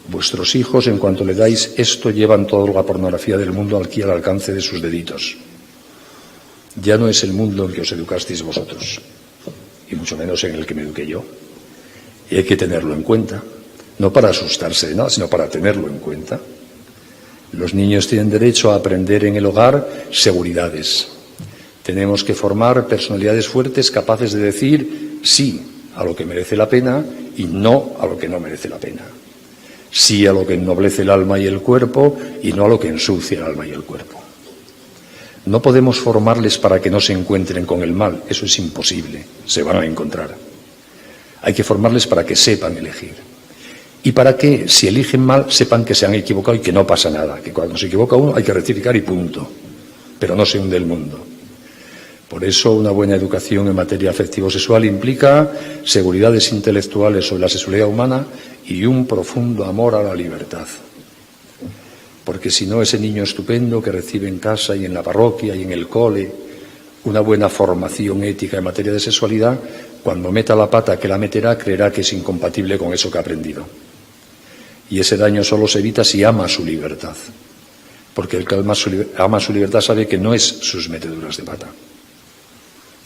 Vuestros hijos, en cuanto le dais esto, llevan toda la pornografía del mundo aquí al alcance de sus deditos. Ya no es el mundo en que os educasteis vosotros, y mucho menos en el que me eduqué yo. Y hay que tenerlo en cuenta, no para asustarse de nada, sino para tenerlo en cuenta. Los niños tienen derecho a aprender en el hogar seguridades. Tenemos que formar personalidades fuertes capaces de decir sí a lo que merece la pena y no a lo que no merece la pena. Sí a lo que ennoblece el alma y el cuerpo y no a lo que ensucia el alma y el cuerpo. No podemos formarles para que no se encuentren con el mal, eso es imposible, se van a encontrar. Hay que formarles para que sepan elegir. Y para que, si eligen mal, sepan que se han equivocado y que no pasa nada, que cuando se equivoca uno hay que rectificar y punto, pero no se hunde el mundo. Por eso una buena educación en materia afectivo-sexual implica seguridades intelectuales sobre la sexualidad humana y un profundo amor a la libertad. Porque si no, ese niño estupendo que recibe en casa y en la parroquia y en el cole una buena formación ética en materia de sexualidad, cuando meta la pata que la meterá, creerá que es incompatible con eso que ha aprendido. Y ese daño solo se evita si ama su libertad. Porque el que ama su libertad sabe que no es sus meteduras de pata.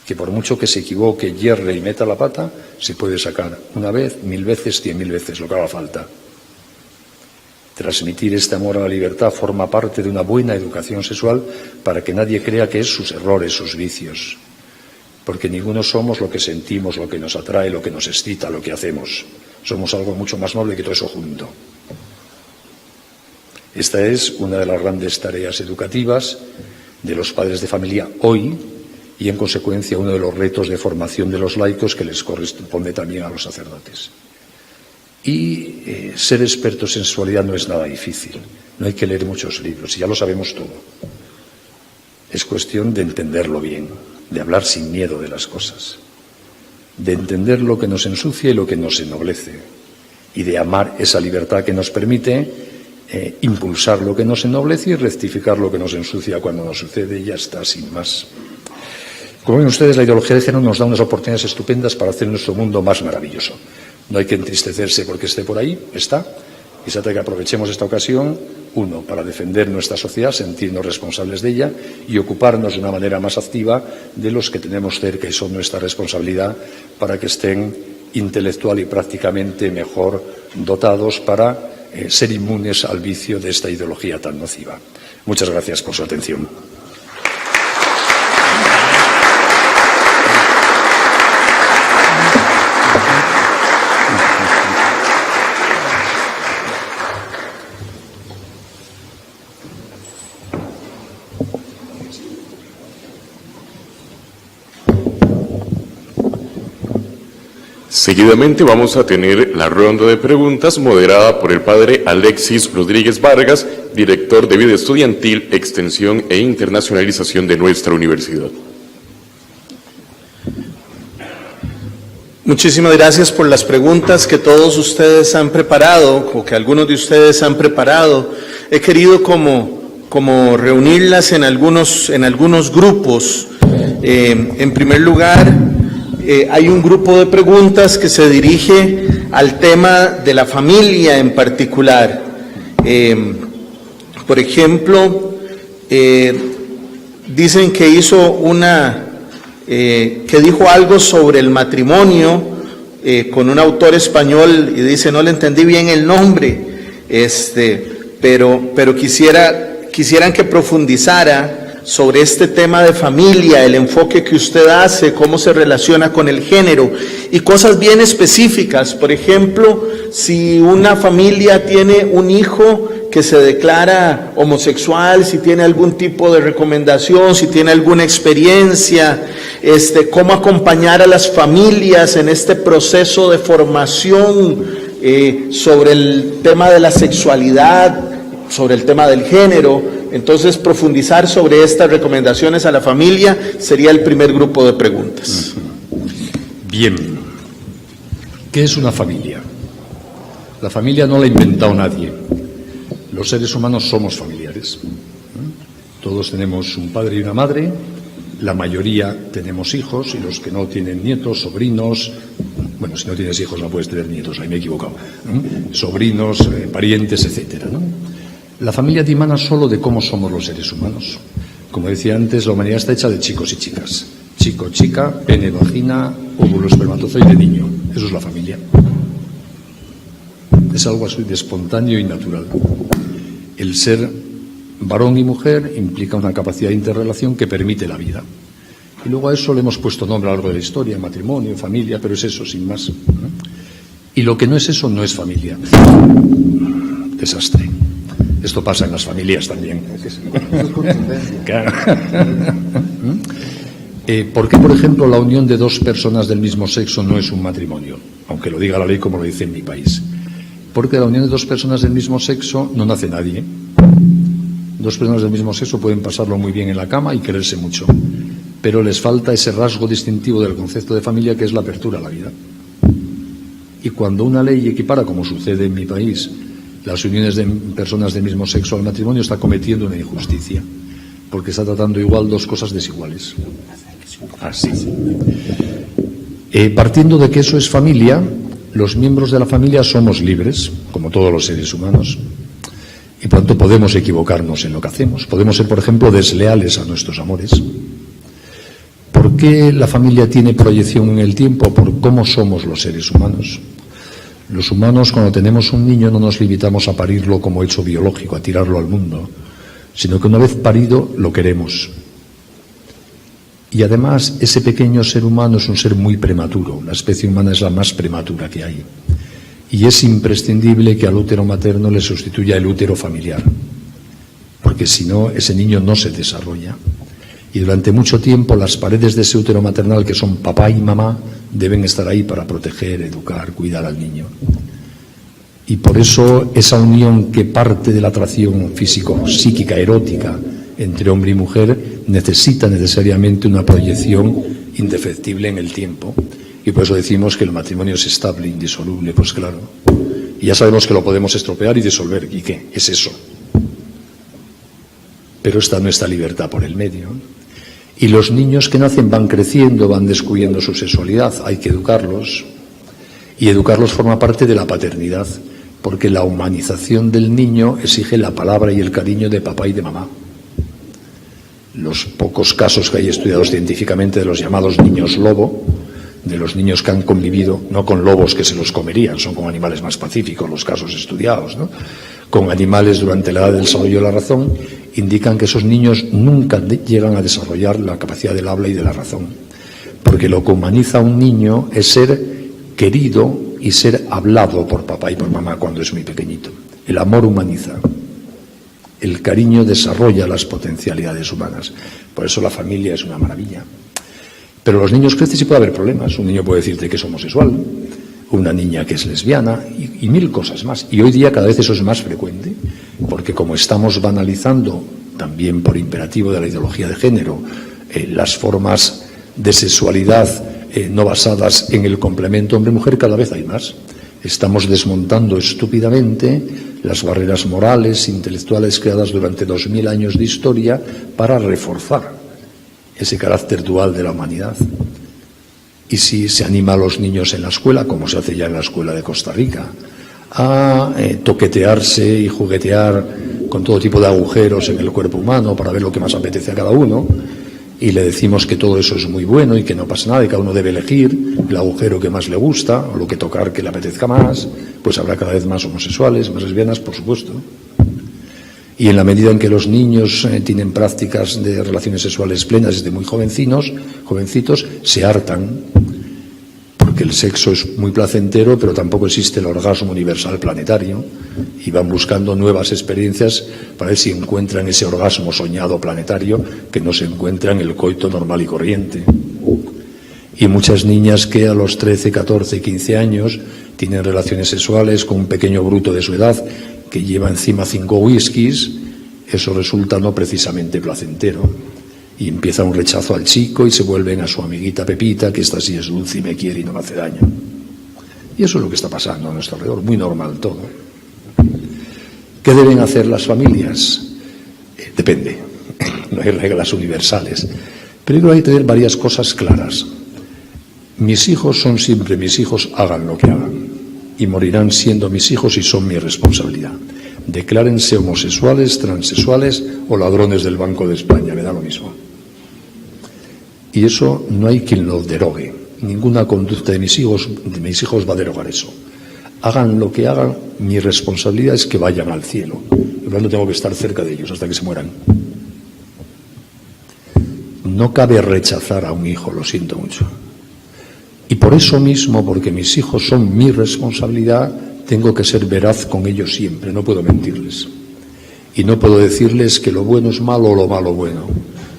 Que por mucho que se equivoque, hierre y meta la pata, se puede sacar una vez, 1000 veces, 100.000 veces, lo que haga falta. Transmitir este amor a la libertad forma parte de una buena educación sexual para que nadie crea que es sus errores, sus vicios. Porque ninguno somos lo que sentimos, lo que nos atrae, lo que nos excita, lo que hacemos. Somos algo mucho más noble que todo eso junto. Esta es una de las grandes tareas educativas de los padres de familia hoy y, en consecuencia, uno de los retos de formación de los laicos que les corresponde también a los sacerdotes. Y ser expertos en sexualidad no es nada difícil, no hay que leer muchos libros, y ya lo sabemos todo. Es cuestión de entenderlo bien, de hablar sin miedo de las cosas, de entender lo que nos ensucia y lo que nos ennoblece, y de amar esa libertad que nos permite impulsar lo que nos ennoblece y rectificar lo que nos ensucia cuando nos sucede, y ya está, sin más. Como ven ustedes, la ideología de género nos da unas oportunidades estupendas para hacer nuestro mundo más maravilloso. No hay que entristecerse porque esté por ahí, está. Y se trata de que aprovechemos esta ocasión, uno, para defender nuestra sociedad, sentirnos responsables de ella y ocuparnos de una manera más activa de los que tenemos cerca y son nuestra responsabilidad para que estén intelectual y prácticamente mejor dotados para ser inmunes al vicio de esta ideología tan nociva. Muchas gracias por su atención. Seguidamente vamos a tener la ronda de preguntas moderada por el padre Alexis Rodríguez Vargas, director de Vida Estudiantil, Extensión e Internacionalización de nuestra universidad. Muchísimas gracias por las preguntas que todos ustedes han preparado, o que algunos de ustedes han preparado. He querido como reunirlas en algunos grupos. En primer lugar, hay un grupo de preguntas que se dirige al tema de la familia en particular. Por ejemplo, dicen que que dijo algo sobre el matrimonio con un autor español, y dice, no le entendí bien el nombre, pero quisieran que profundizara sobre este tema de familia, el enfoque que usted hace, cómo se relaciona con el género y cosas bien específicas. Por ejemplo, si una familia tiene un hijo que se declara homosexual, si tiene algún tipo de recomendación, si tiene alguna experiencia, cómo acompañar a las familias en este proceso de formación sobre el tema de la sexualidad, sobre el tema del género. Entonces, profundizar sobre estas recomendaciones a la familia sería el primer grupo de preguntas. Bien, ¿qué es una familia? La familia no la ha inventado nadie. Los seres humanos somos familiares. Todos tenemos un padre y una madre, la mayoría tenemos hijos, y los que no tienen nietos, sobrinos, bueno, si no tienes hijos no puedes tener nietos, ahí me he equivocado, sobrinos, parientes, etcétera, ¿no? La familia dimana solo de cómo somos los seres humanos. Como decía antes, la humanidad está hecha de chicos y chicas. Chico, chica, pene, vagina, óvulo, espermatozoide, niño. Eso es la familia. Es algo así de espontáneo y natural. El ser varón y mujer implica una capacidad de interrelación que permite la vida. Y luego a eso le hemos puesto nombre a lo largo de la historia, matrimonio, familia, pero es eso, sin más. Y lo que no es eso no es familia. Desastre. Esto pasa en las familias también. Claro. ¿Por qué, por ejemplo, la unión de dos personas del mismo sexo no es un matrimonio? Aunque lo diga la ley como lo dice en mi país. Porque la unión de dos personas del mismo sexo no nace nadie. Dos personas del mismo sexo pueden pasarlo muy bien en la cama y quererse mucho, pero les falta ese rasgo distintivo del concepto de familia, que es la apertura a la vida. Y cuando una ley equipara, como sucede en mi país, las uniones de personas del mismo sexo al matrimonio, está cometiendo una injusticia, porque está tratando igual dos cosas desiguales. Así. Partiendo de que eso es familia, los miembros de la familia somos libres, como todos los seres humanos, y por tanto podemos equivocarnos en lo que hacemos. Podemos ser, por ejemplo, desleales a nuestros amores. ¿Por qué la familia tiene proyección en el tiempo? Por cómo somos los seres humanos. Los humanos, cuando tenemos un niño, no nos limitamos a parirlo como hecho biológico, a tirarlo al mundo, sino que una vez parido lo queremos. Y además, ese pequeño ser humano es un ser muy prematuro. La especie humana es la más prematura que hay. Y es imprescindible que al útero materno le sustituya el útero familiar, porque si no, ese niño no se desarrolla. Y durante mucho tiempo las paredes de ese útero maternal, que son papá y mamá, deben estar ahí para proteger, educar, cuidar al niño. Y por eso esa unión que parte de la atracción físico-psíquica, erótica, entre hombre y mujer, necesita necesariamente una proyección indefectible en el tiempo. Y por eso decimos que el matrimonio es estable, indisoluble, pues claro. Y ya sabemos que lo podemos estropear y disolver. ¿Y qué? Es eso. Pero está nuestra libertad por el medio. Y los niños que nacen van creciendo, van descubriendo su sexualidad. Hay que educarlos. Y educarlos forma parte de la paternidad, porque la humanización del niño exige la palabra y el cariño de papá y de mamá. Los pocos casos que hay estudiados científicamente de los llamados niños lobo, de los niños que han convivido, no con lobos que se los comerían, son con animales más pacíficos los casos estudiados, ¿no? Con animales durante la edad del desarrollo de la razón, indican que esos niños nunca llegan a desarrollar la capacidad del habla y de la razón. Porque lo que humaniza a un niño es ser querido y ser hablado por papá y por mamá cuando es muy pequeñito. El amor humaniza. El cariño desarrolla las potencialidades humanas. Por eso la familia es una maravilla. Pero los niños crecen y puede haber problemas. Un niño puede decirte que es homosexual, una niña que es lesbiana y mil cosas más. Y hoy día cada vez eso es más frecuente, porque como estamos banalizando, también por imperativo de la ideología de género, las formas de sexualidad no basadas en el complemento hombre-mujer, cada vez hay más. Estamos desmontando estúpidamente las barreras morales, intelectuales creadas durante 2000 años de historia para reforzar ese carácter dual de la humanidad. Y si se anima a los niños en la escuela, como se hace ya en la escuela de Costa Rica, a toquetearse y juguetear con todo tipo de agujeros en el cuerpo humano para ver lo que más apetece a cada uno, y le decimos que todo eso es muy bueno y que no pasa nada y cada uno debe elegir el agujero que más le gusta o lo que tocar que le apetezca más, pues habrá cada vez más homosexuales, más lesbianas, por supuesto. Y en la medida en que los niños tienen prácticas de relaciones sexuales plenas desde muy jovencitos, se hartan, porque el sexo es muy placentero, pero tampoco existe el orgasmo universal planetario, y van buscando nuevas experiencias para ver si encuentran ese orgasmo soñado planetario que no se encuentra en el coito normal y corriente. Y muchas niñas que a los 13, 14, 15 años tienen relaciones sexuales con un pequeño bruto de su edad que lleva encima 5 whiskies, eso resulta no precisamente placentero. Y empieza un rechazo al chico y se vuelven a su amiguita Pepita, que esta sí es dulce y me quiere y no me hace daño. Y eso es lo que está pasando a nuestro alrededor, muy normal todo. ¿Qué deben hacer las familias? Depende, no hay reglas universales. Pero creo que hay que tener varias cosas claras. Mis hijos son siempre mis hijos, hagan lo que hagan. Y morirán siendo mis hijos y son mi responsabilidad. Declárense homosexuales, transexuales o ladrones del Banco de España, me da lo mismo. Y eso no hay quien lo derogue. Ninguna conducta de mis hijos va a derogar eso. Hagan lo que hagan, mi responsabilidad es que vayan al cielo. Por lo tanto, tengo que estar cerca de ellos hasta que se mueran. No cabe rechazar a un hijo, lo siento mucho. Y por eso mismo, porque mis hijos son mi responsabilidad, tengo que ser veraz con ellos siempre, no puedo mentirles. Y no puedo decirles que lo bueno es malo o lo malo bueno,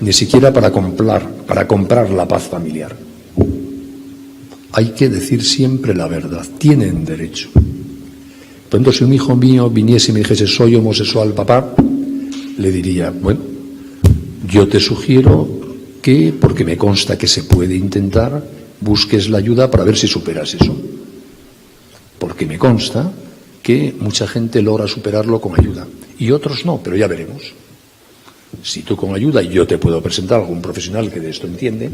ni siquiera para comprar la paz familiar. Hay que decir siempre la verdad, tienen derecho. Por ejemplo, si un hijo mío viniese y me dijese soy homosexual, papá, le diría, bueno, yo te sugiero que, porque me consta que se puede intentar, busques la ayuda para ver si superas eso. Porque me consta que mucha gente logra superarlo con ayuda y otros no, pero ya veremos. Si tú con ayuda, y yo te puedo presentar a algún profesional que de esto entiende,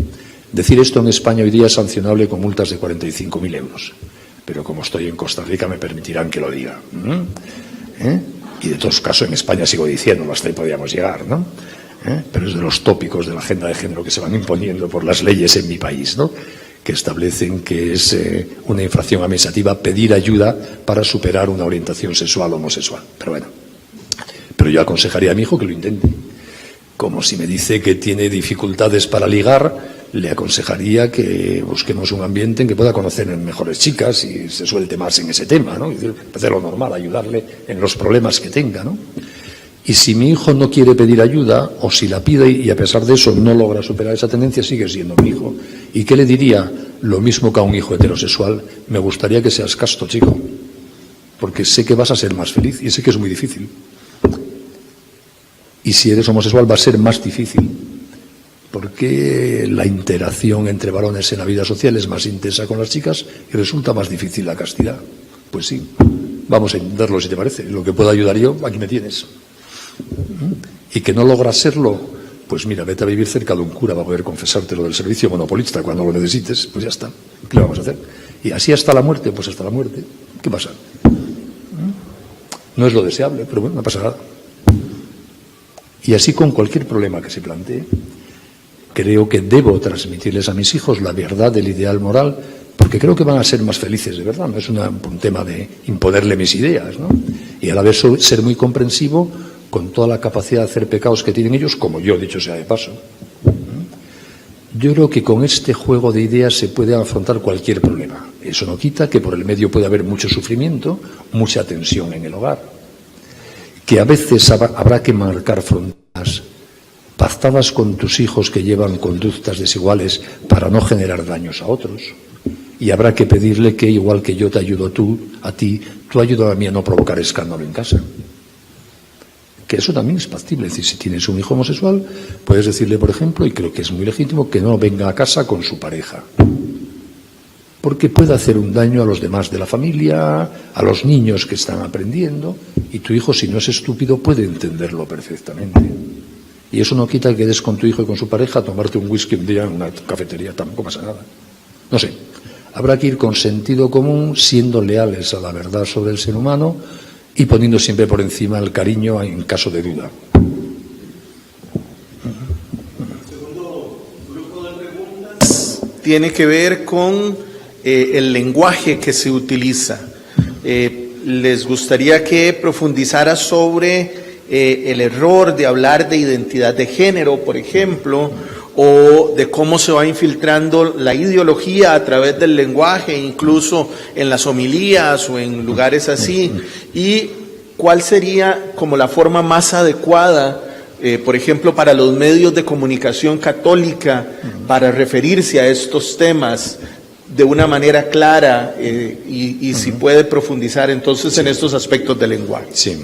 decir esto en España hoy día es sancionable con multas de 45.000 euros. Pero como estoy en Costa Rica me permitirán que lo diga. Y de todos casos en España sigo diciéndolo, hasta ahí podríamos llegar, ¿no? Pero es de los tópicos de la agenda de género que se van imponiendo por las leyes en mi país, ¿no? Que establecen que es una infracción administrativa pedir ayuda para superar una orientación sexual o homosexual. Pero bueno, pero yo aconsejaría a mi hijo que lo intente. Como si me dice que tiene dificultades para ligar, le aconsejaría que busquemos un ambiente en que pueda conocer mejores chicas y se suelte más en ese tema, ¿no? Es decir, hacer lo normal, ayudarle en los problemas que tenga, ¿no? Y si mi hijo no quiere pedir ayuda, o si la pide y a pesar de eso no logra superar esa tendencia, sigue siendo mi hijo. ¿Y qué le diría? Lo mismo que a un hijo heterosexual. Me gustaría que seas casto, chico, porque sé que vas a ser más feliz y sé que es muy difícil. Y si eres homosexual va a ser más difícil, porque la interacción entre varones en la vida social es más intensa con las chicas y resulta más difícil la castidad. Pues sí, vamos a intentarlo si te parece. Lo que pueda ayudar yo, aquí me tienes. Y que no logras serlo, pues mira, vete a vivir cerca de un cura para poder confesarte lo del servicio monopolista cuando lo necesites, pues ya está. ¿Qué le vamos a hacer? Y así hasta la muerte, pues hasta la muerte. ¿Qué pasa? No es lo deseable, pero bueno, no pasa nada. Y así con cualquier problema que se plantee, creo que debo transmitirles a mis hijos la verdad del ideal moral, porque creo que van a ser más felices, de verdad. No es un tema de imponerle mis ideas, ¿no? Y a la vez ser muy comprensivo con toda la capacidad de hacer pecados que tienen ellos, como yo, dicho sea de paso. Yo creo que con este juego de ideas se puede afrontar cualquier problema. Eso no quita que por el medio puede haber mucho sufrimiento, mucha tensión en el hogar. Que a veces habrá que marcar fronteras pactadas con tus hijos que llevan conductas desiguales para no generar daños a otros. Y habrá que pedirle que, igual que yo te ayudo a ti, tú ayudas a mí a no provocar escándalo en casa. Que eso también es factible. Es decir, si tienes un hijo homosexual, puedes decirle, por ejemplo, y creo que es muy legítimo, que no venga a casa con su pareja. Porque puede hacer un daño a los demás de la familia, a los niños que están aprendiendo, y tu hijo, si no es estúpido, puede entenderlo perfectamente. Y eso no quita que quedes con tu hijo y con su pareja a tomarte un whisky un día en una cafetería, tampoco pasa nada. No sé, habrá que ir con sentido común, siendo leales a la verdad sobre el ser humano y poniendo siempre por encima el cariño en caso de duda. Segundo grupo de preguntas tiene que ver con el lenguaje que se utiliza. Les gustaría que profundizara sobre el error de hablar de identidad de género, por ejemplo, o de cómo se va infiltrando la ideología a través del lenguaje, incluso en las homilías o en lugares así, y cuál sería como la forma más adecuada, por ejemplo, para los medios de comunicación católica, para referirse a estos temas de una manera clara y si puede profundizar entonces en estos aspectos del lenguaje. Sí.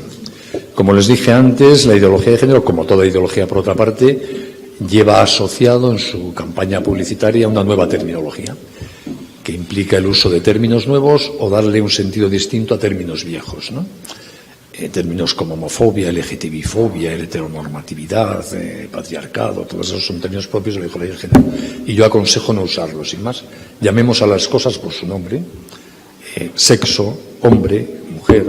Como les dije antes, la ideología de género, como toda ideología por otra parte, lleva asociado en su campaña publicitaria una nueva terminología, que implica el uso de términos nuevos o darle un sentido distinto a términos viejos, ¿no? Términos como homofobia, LGTBifobia, heteronormatividad, patriarcado, todos esos son términos propios de la ideología de género. Y yo aconsejo no usarlos, sin más. Llamemos a las cosas por su nombre: sexo, hombre, mujer,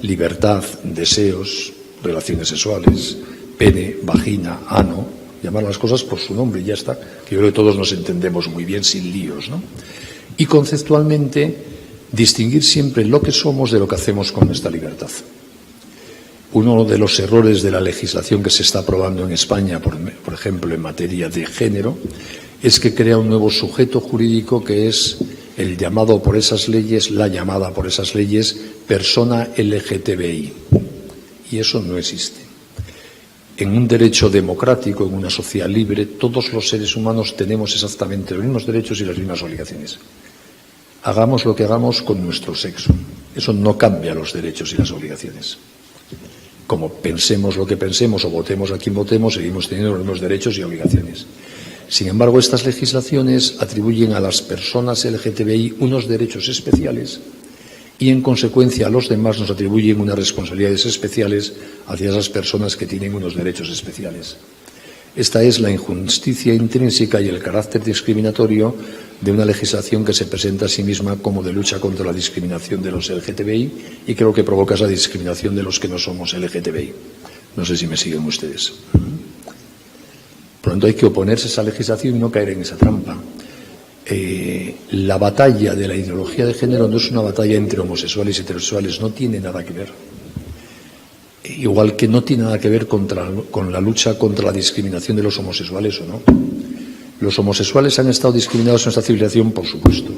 libertad, deseos, relaciones sexuales, pene, vagina, ano. Llamar las cosas por su nombre y ya está. Que yo creo que todos nos entendemos muy bien sin líos, ¿no? Y conceptualmente distinguir siempre lo que somos de lo que hacemos con nuestra libertad. Uno de los errores de la legislación que se está aprobando en España, por ejemplo, en materia de género, es que crea un nuevo sujeto jurídico que es el llamado por esas leyes, la llamada por esas leyes, persona LGTBI. Y eso no existe. En un derecho democrático, en una sociedad libre, todos los seres humanos tenemos exactamente los mismos derechos y las mismas obligaciones. Hagamos lo que hagamos con nuestro sexo. Eso no cambia los derechos y las obligaciones. Como pensemos lo que pensemos o votemos a quien votemos, seguimos teniendo los mismos derechos y obligaciones. Sin embargo, estas legislaciones atribuyen a las personas LGTBI unos derechos especiales y, en consecuencia, a los demás nos atribuyen unas responsabilidades especiales hacia esas personas que tienen unos derechos especiales. Esta es la injusticia intrínseca y el carácter discriminatorio de una legislación que se presenta a sí misma como de lucha contra la discriminación de los LGTBI y creo que provoca esa discriminación de los que no somos LGTBI. No sé si me siguen ustedes. Por lo tanto, hay que oponerse a esa legislación y no caer en esa trampa. La batalla de la ideología de género no es una batalla entre homosexuales y heterosexuales, no tiene nada que ver. Igual que no tiene nada que ver con la lucha contra la discriminación de los homosexuales o no. Los homosexuales han estado discriminados en esta civilización, por supuesto,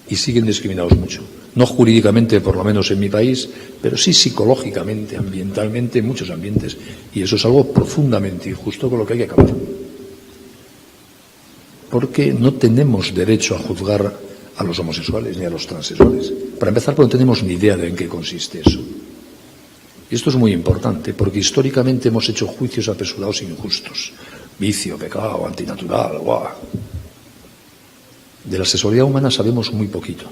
y siguen discriminados mucho. no jurídicamente, por lo menos en mi país, pero sí psicológicamente, ambientalmente, en muchos ambientes, y eso es algo profundamente injusto con lo que hay que acabar. Porque no tenemos derecho a juzgar a los homosexuales ni a los transexuales. Para empezar, porque no tenemos ni idea de en qué consiste eso. Y esto es muy importante, porque históricamente hemos hecho juicios apresurados e injustos. Vicio, pecado, antinatural, ¡guau! De la sexualidad humana sabemos muy poquito.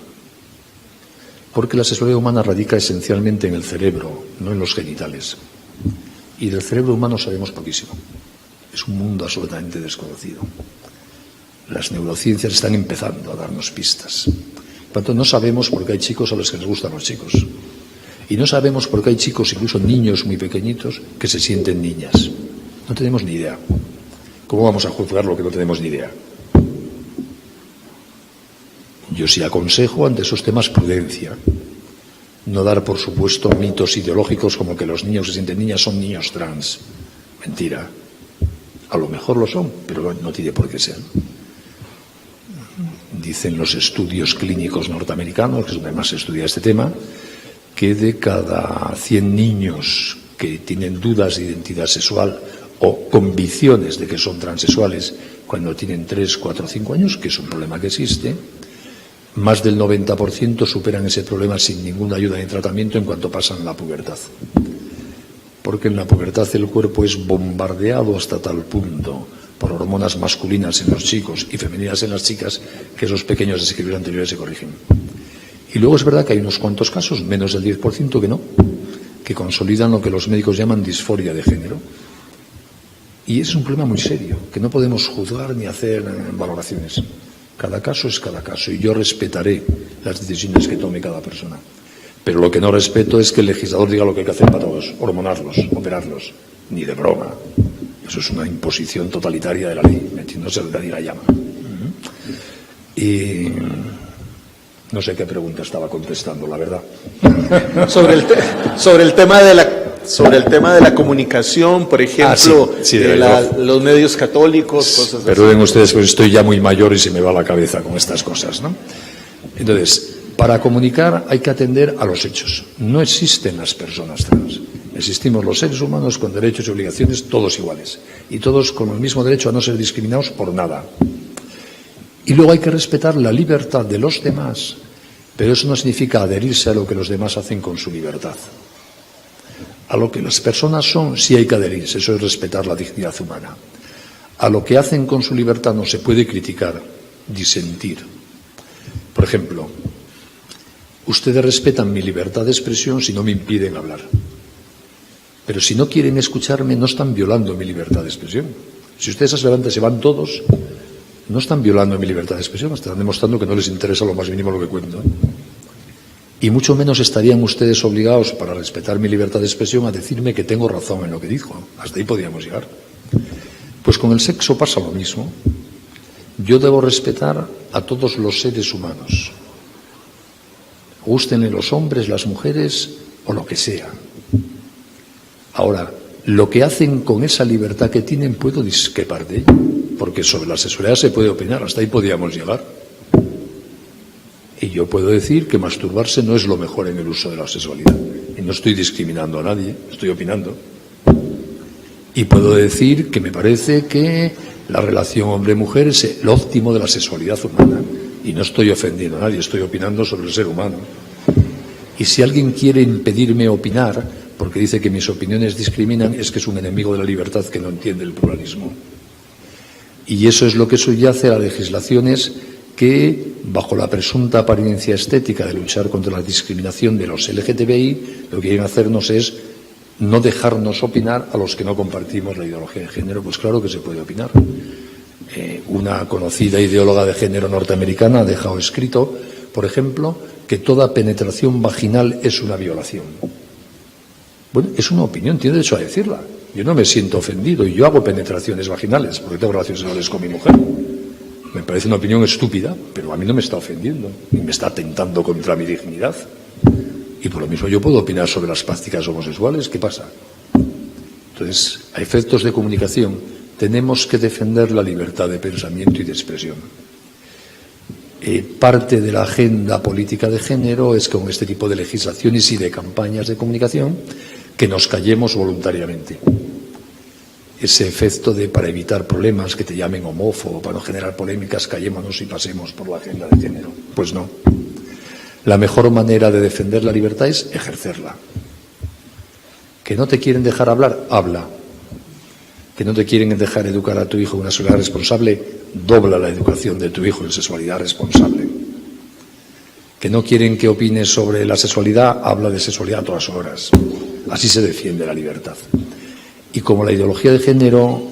Porque la sexualidad humana radica esencialmente en el cerebro, no en los genitales. Y del cerebro humano sabemos poquísimo. Es un mundo absolutamente desconocido. Las neurociencias están empezando a darnos pistas. Por tanto, no sabemos por qué hay chicos a los que les gustan los chicos. Y no sabemos por qué hay chicos, incluso niños muy pequeñitos, que se sienten niñas. No tenemos ni idea. ¿Cómo vamos a juzgar lo que no tenemos ni idea? Yo sí aconsejo ante esos temas prudencia. No dar, por supuesto, mitos ideológicos como que los niños que se sienten niñas son niños trans. Mentira. A lo mejor lo son, pero no tiene por qué ser. Dicen los estudios clínicos norteamericanos, que es donde más se estudia este tema, que de cada 100 niños que tienen dudas de identidad sexual o convicciones de que son transexuales cuando tienen 3, 4, 5 años, que es un problema que existe, más del 90% superan ese problema sin ninguna ayuda ni tratamiento en cuanto pasan la pubertad. Porque en la pubertad el cuerpo es bombardeado hasta tal punto por hormonas masculinas en los chicos y femeninas en las chicas que esos pequeños desequilibrios anteriores se corrigen. Y luego es verdad que hay unos cuantos casos, menos del 10% que no, que consolidan lo que los médicos llaman disforia de género. Y es un problema muy serio, que no podemos juzgar ni hacer valoraciones. Cada caso es cada caso y yo respetaré las decisiones que tome cada persona. Pero lo que no respeto es que el legislador diga lo que hay que hacer para todos, hormonarlos, operarlos, ni de broma. Eso es una imposición totalitaria de la ley, metiéndose donde nadie la llama. Y no sé qué pregunta estaba contestando, la verdad. Sobre el tema de la comunicación, por ejemplo, los medios católicos, cosas así. Perdonen ustedes, pues estoy ya muy mayor y se me va la cabeza con estas cosas, ¿no? Entonces, para comunicar hay que atender a los hechos. No existen las personas trans. Existimos los seres humanos con derechos y obligaciones todos iguales. Y todos con el mismo derecho a no ser discriminados por nada. Y luego hay que respetar la libertad de los demás, pero eso no significa adherirse a lo que los demás hacen con su libertad. A lo que las personas son sí hay que adherirse, eso es respetar la dignidad humana. A lo que hacen con su libertad no se puede criticar, disentir. Por ejemplo, ustedes respetan mi libertad de expresión si no me impiden hablar. Pero si no quieren escucharme, no están violando mi libertad de expresión. Si ustedes se levantan y se van todos, no están violando mi libertad de expresión, están demostrando que no les interesa lo más mínimo lo que cuento. Y mucho menos estarían ustedes obligados, para respetar mi libertad de expresión, a decirme que tengo razón en lo que digo. Hasta ahí podríamos llegar. Pues con el sexo pasa lo mismo. Yo debo respetar a todos los seres humanos. Gústenle los hombres, las mujeres o lo que sea. Ahora, lo que hacen con esa libertad que tienen puedo discrepar de ello, porque sobre la sexualidad se puede opinar, hasta ahí podríamos llegar. Y yo puedo decir que masturbarse no es lo mejor en el uso de la sexualidad. Y no estoy discriminando a nadie, estoy opinando. Y puedo decir que me parece que la relación hombre-mujer es el óptimo de la sexualidad humana. Y no estoy ofendiendo a nadie, estoy opinando sobre el ser humano. Y si alguien quiere impedirme opinar porque dice que mis opiniones discriminan, es que es un enemigo de la libertad que no entiende el pluralismo. Y eso es lo que subyace a las legislaciones que, bajo la presunta apariencia estética de luchar contra la discriminación de los LGTBI, lo que quieren hacernos es no dejarnos opinar a los que no compartimos la ideología de género. Pues claro que se puede opinar. Una conocida ideóloga de género norteamericana ha dejado escrito, por ejemplo, que toda penetración vaginal es una violación. Bueno, es una opinión, tiene derecho a decirla. Yo no me siento ofendido y yo hago penetraciones vaginales porque tengo relaciones sexuales con mi mujer. Me parece una opinión estúpida, pero a mí no me está ofendiendo ni me está atentando contra mi dignidad. Y por lo mismo yo puedo opinar sobre las prácticas homosexuales. ¿Qué pasa? Entonces, a efectos de comunicación, tenemos que defender la libertad de pensamiento y de expresión. Parte de la agenda política de género es con este tipo de legislaciones y de campañas de comunicación que nos callemos voluntariamente. Ese efecto de, para evitar problemas, que te llamen homófobo, para no generar polémicas, callémonos y pasemos por la agenda de género. Pues no. La mejor manera de defender la libertad es ejercerla. Que no te quieren dejar hablar, habla. Que no te quieren dejar educar a tu hijo en una sexualidad responsable, dobla la educación de tu hijo en sexualidad responsable. Que no quieren que opines sobre la sexualidad, habla de sexualidad a todas horas. Así se defiende la libertad. Y como la ideología de género,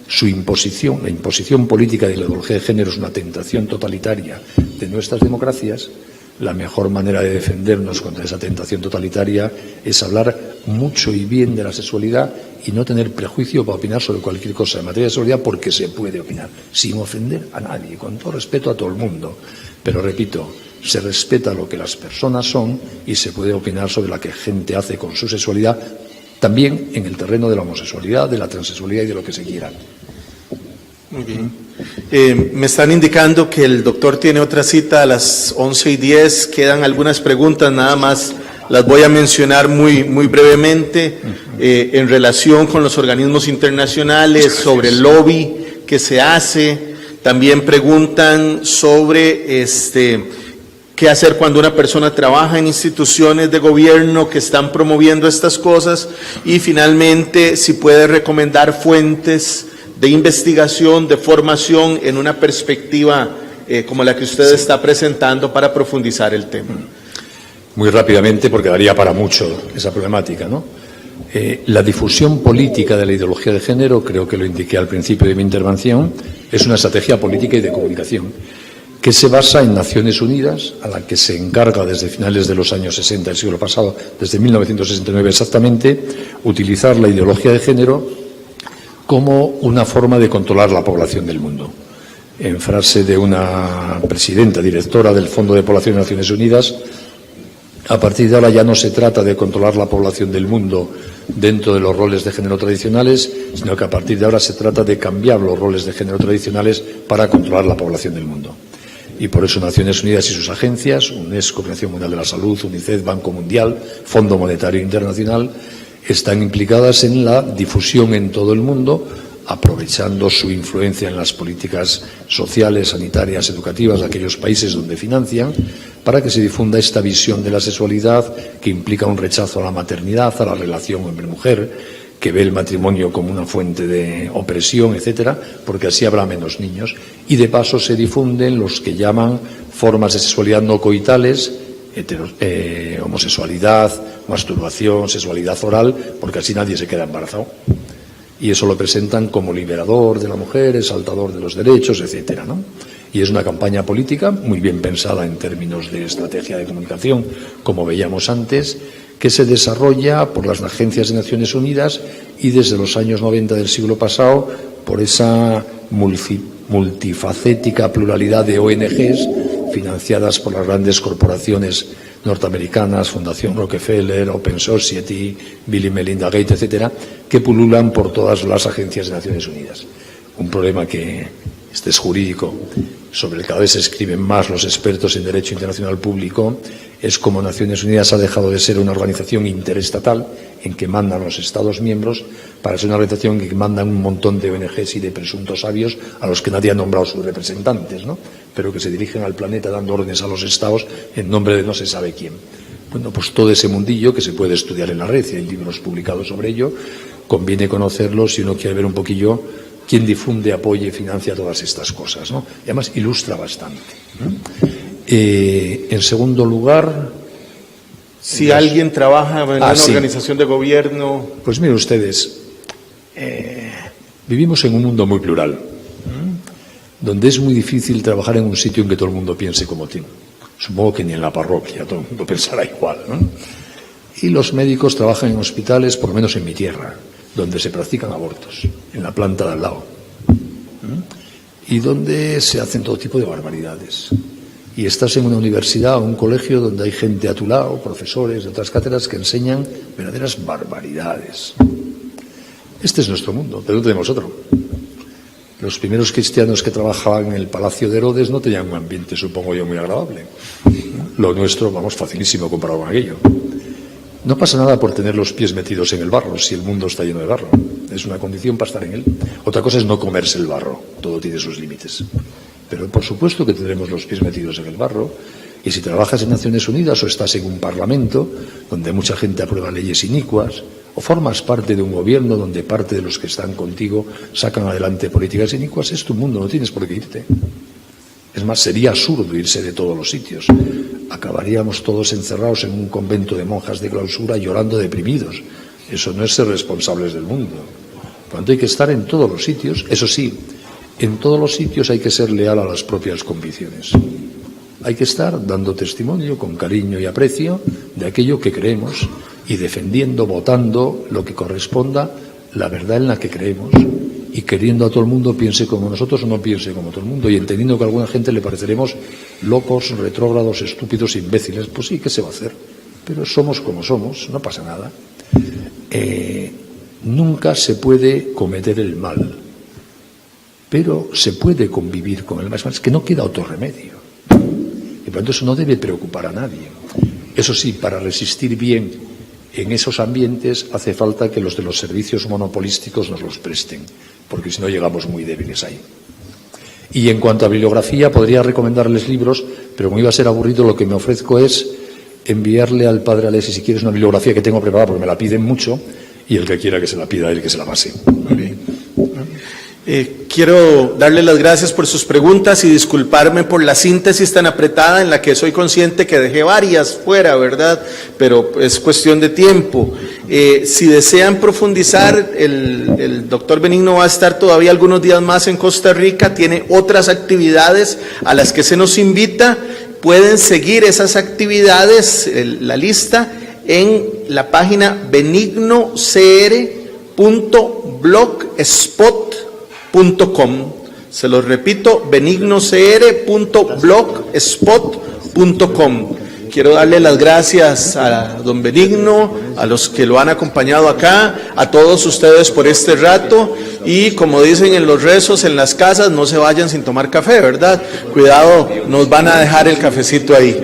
su imposición, la imposición política de la ideología de género es una tentación totalitaria de nuestras democracias, la mejor manera de defendernos contra esa tentación totalitaria es hablar mucho y bien de la sexualidad y no tener prejuicio para opinar sobre cualquier cosa en materia de sexualidad, porque se puede opinar, sin ofender a nadie, con todo respeto a todo el mundo. Pero repito, se respeta lo que las personas son y se puede opinar sobre lo que gente hace con su sexualidad, también en el terreno de la homosexualidad, de la transexualidad y de lo que se quiera. Muy bien. Me están indicando que el doctor tiene otra cita a las 11:10. Quedan algunas preguntas, nada más las voy a mencionar muy brevemente en relación con los organismos internacionales, sobre el lobby que se hace. También preguntan sobre qué hacer cuando una persona trabaja en instituciones de gobierno que están promoviendo estas cosas, y finalmente si puede recomendar fuentes de investigación, de formación en una perspectiva como la que usted está presentando para profundizar el tema. Muy rápidamente, porque daría para mucho esa problemática, ¿no? La difusión política de la ideología de género, creo que lo indiqué al principio de mi intervención, es una estrategia política y de comunicación que se basa en Naciones Unidas, a la que se encarga desde finales de los años 60 del siglo pasado, desde 1969 exactamente, utilizar la ideología de género como una forma de controlar la población del mundo. En frase de una presidenta, directora del Fondo de Población de Naciones Unidas, a partir de ahora ya no se trata de controlar la población del mundo dentro de los roles de género tradicionales, sino que a partir de ahora se trata de cambiar los roles de género tradicionales para controlar la población del mundo. Y por eso Naciones Unidas y sus agencias, UNESCO, Organización Mundial de la Salud, UNICEF, Banco Mundial, Fondo Monetario Internacional, están implicadas en la difusión en todo el mundo, aprovechando su influencia en las políticas sociales, sanitarias, educativas de aquellos países donde financian, para que se difunda esta visión de la sexualidad que implica un rechazo a la maternidad, a la relación hombre-mujer, que ve el matrimonio como una fuente de opresión, etcétera, porque así habrá menos niños. Y de paso se difunden los que llaman formas de sexualidad no coitales, homosexualidad, masturbación, sexualidad oral, porque así nadie se queda embarazado. Y eso lo presentan como liberador de la mujer, exaltador de los derechos, etcétera, ¿no? Y es una campaña política muy bien pensada en términos de estrategia de comunicación, como veíamos antes, que se desarrolla por las agencias de Naciones Unidas y desde los años 90 del siglo pasado por esa multifacética pluralidad de ONGs financiadas por las grandes corporaciones norteamericanas, Fundación Rockefeller, Open Society, Bill y Melinda Gates, etcétera, que pululan por todas las agencias de Naciones Unidas. Un problema que es jurídico, sobre el que cada vez se escriben más los expertos en derecho internacional público, es como Naciones Unidas ha dejado de ser una organización interestatal en que mandan los Estados miembros para ser una organización en que mandan un montón de ONGs y de presuntos sabios a los que nadie ha nombrado sus representantes, ¿no? Pero que se dirigen al planeta dando órdenes a los Estados en nombre de no se sabe quién. Bueno, pues todo ese mundillo que se puede estudiar en la red, y hay libros publicados sobre ello, conviene conocerlos si uno quiere ver un poquillo quién difunde, apoya y financia todas estas cosas, ¿no? Y además ilustra bastante, ¿no? En segundo lugar, si alguien trabaja en una organización de gobierno. Pues miren ustedes, vivimos en un mundo muy plural, donde es muy difícil trabajar en un sitio en que todo el mundo piense como tú. Supongo que ni en la parroquia todo el mundo pensará igual, ¿no? Y los médicos trabajan en hospitales, por lo menos en mi tierra, donde se practican abortos, en la planta de al lado, y donde se hacen todo tipo de barbaridades. Y estás en una universidad o un colegio donde hay gente a tu lado, profesores de otras cátedras que enseñan verdaderas barbaridades. Este es nuestro mundo, pero no tenemos otro. Los primeros cristianos que trabajaban en el Palacio de Herodes no tenían un ambiente, supongo yo, muy agradable. Lo nuestro, vamos, facilísimo comparado con aquello. No pasa nada por tener los pies metidos en el barro, si el mundo está lleno de barro. Es una condición para estar en él. Otra cosa es no comerse el barro. Todo tiene sus límites. Pero por supuesto que tendremos los pies metidos en el barro. Y si trabajas en Naciones Unidas o estás en un parlamento donde mucha gente aprueba leyes inicuas, o formas parte de un gobierno donde parte de los que están contigo sacan adelante políticas inicuas, es tu mundo, no tienes por qué irte. Es más, sería absurdo irse de todos los sitios. Acabaríamos todos encerrados en un convento de monjas de clausura llorando deprimidos. Eso no es ser responsables del mundo. Por lo tanto, hay que estar en todos los sitios. Eso sí, en todos los sitios hay que ser leal a las propias convicciones. Hay que estar dando testimonio con cariño y aprecio de aquello que creemos y defendiendo, votando lo que corresponda, la verdad en la que creemos, y queriendo a todo el mundo piense como nosotros o no piense como todo el mundo, y entendiendo que a alguna gente le pareceremos locos, retrógrados, estúpidos, imbéciles. Pues sí, ¿qué se va a hacer? Pero somos como somos, no pasa nada. Nunca se puede cometer el mal, pero se puede convivir con el mal. Es que no queda otro remedio. Y por tanto eso no debe preocupar a nadie. Eso sí, para resistir bien en esos ambientes hace falta que los de los servicios monopolísticos nos los presten, porque si no llegamos muy débiles ahí. Y en cuanto a bibliografía, podría recomendarles libros, pero como iba a ser aburrido, lo que me ofrezco es enviarle al padre Alexis, si quieres, una bibliografía que tengo preparada, porque me la piden mucho, y el que quiera que se la pida a él, que se la pase. Quiero darle las gracias por sus preguntas y disculparme por la síntesis tan apretada en la que soy consciente que dejé varias fuera, ¿verdad? Pero es cuestión de tiempo. Si desean profundizar, el doctor Benigno va a estar todavía algunos días más en Costa Rica, tiene otras actividades a las que se nos invita. Pueden seguir esas actividades, la lista, en la página benignocr.blogspot.com. Se los repito, benignocr.blogspot.com. Quiero darle las gracias a don Benigno, a los que lo han acompañado acá, a todos ustedes por este rato, y como dicen en los rezos en las casas, no se vayan sin tomar café, ¿verdad? Cuidado, nos van a dejar el cafecito ahí.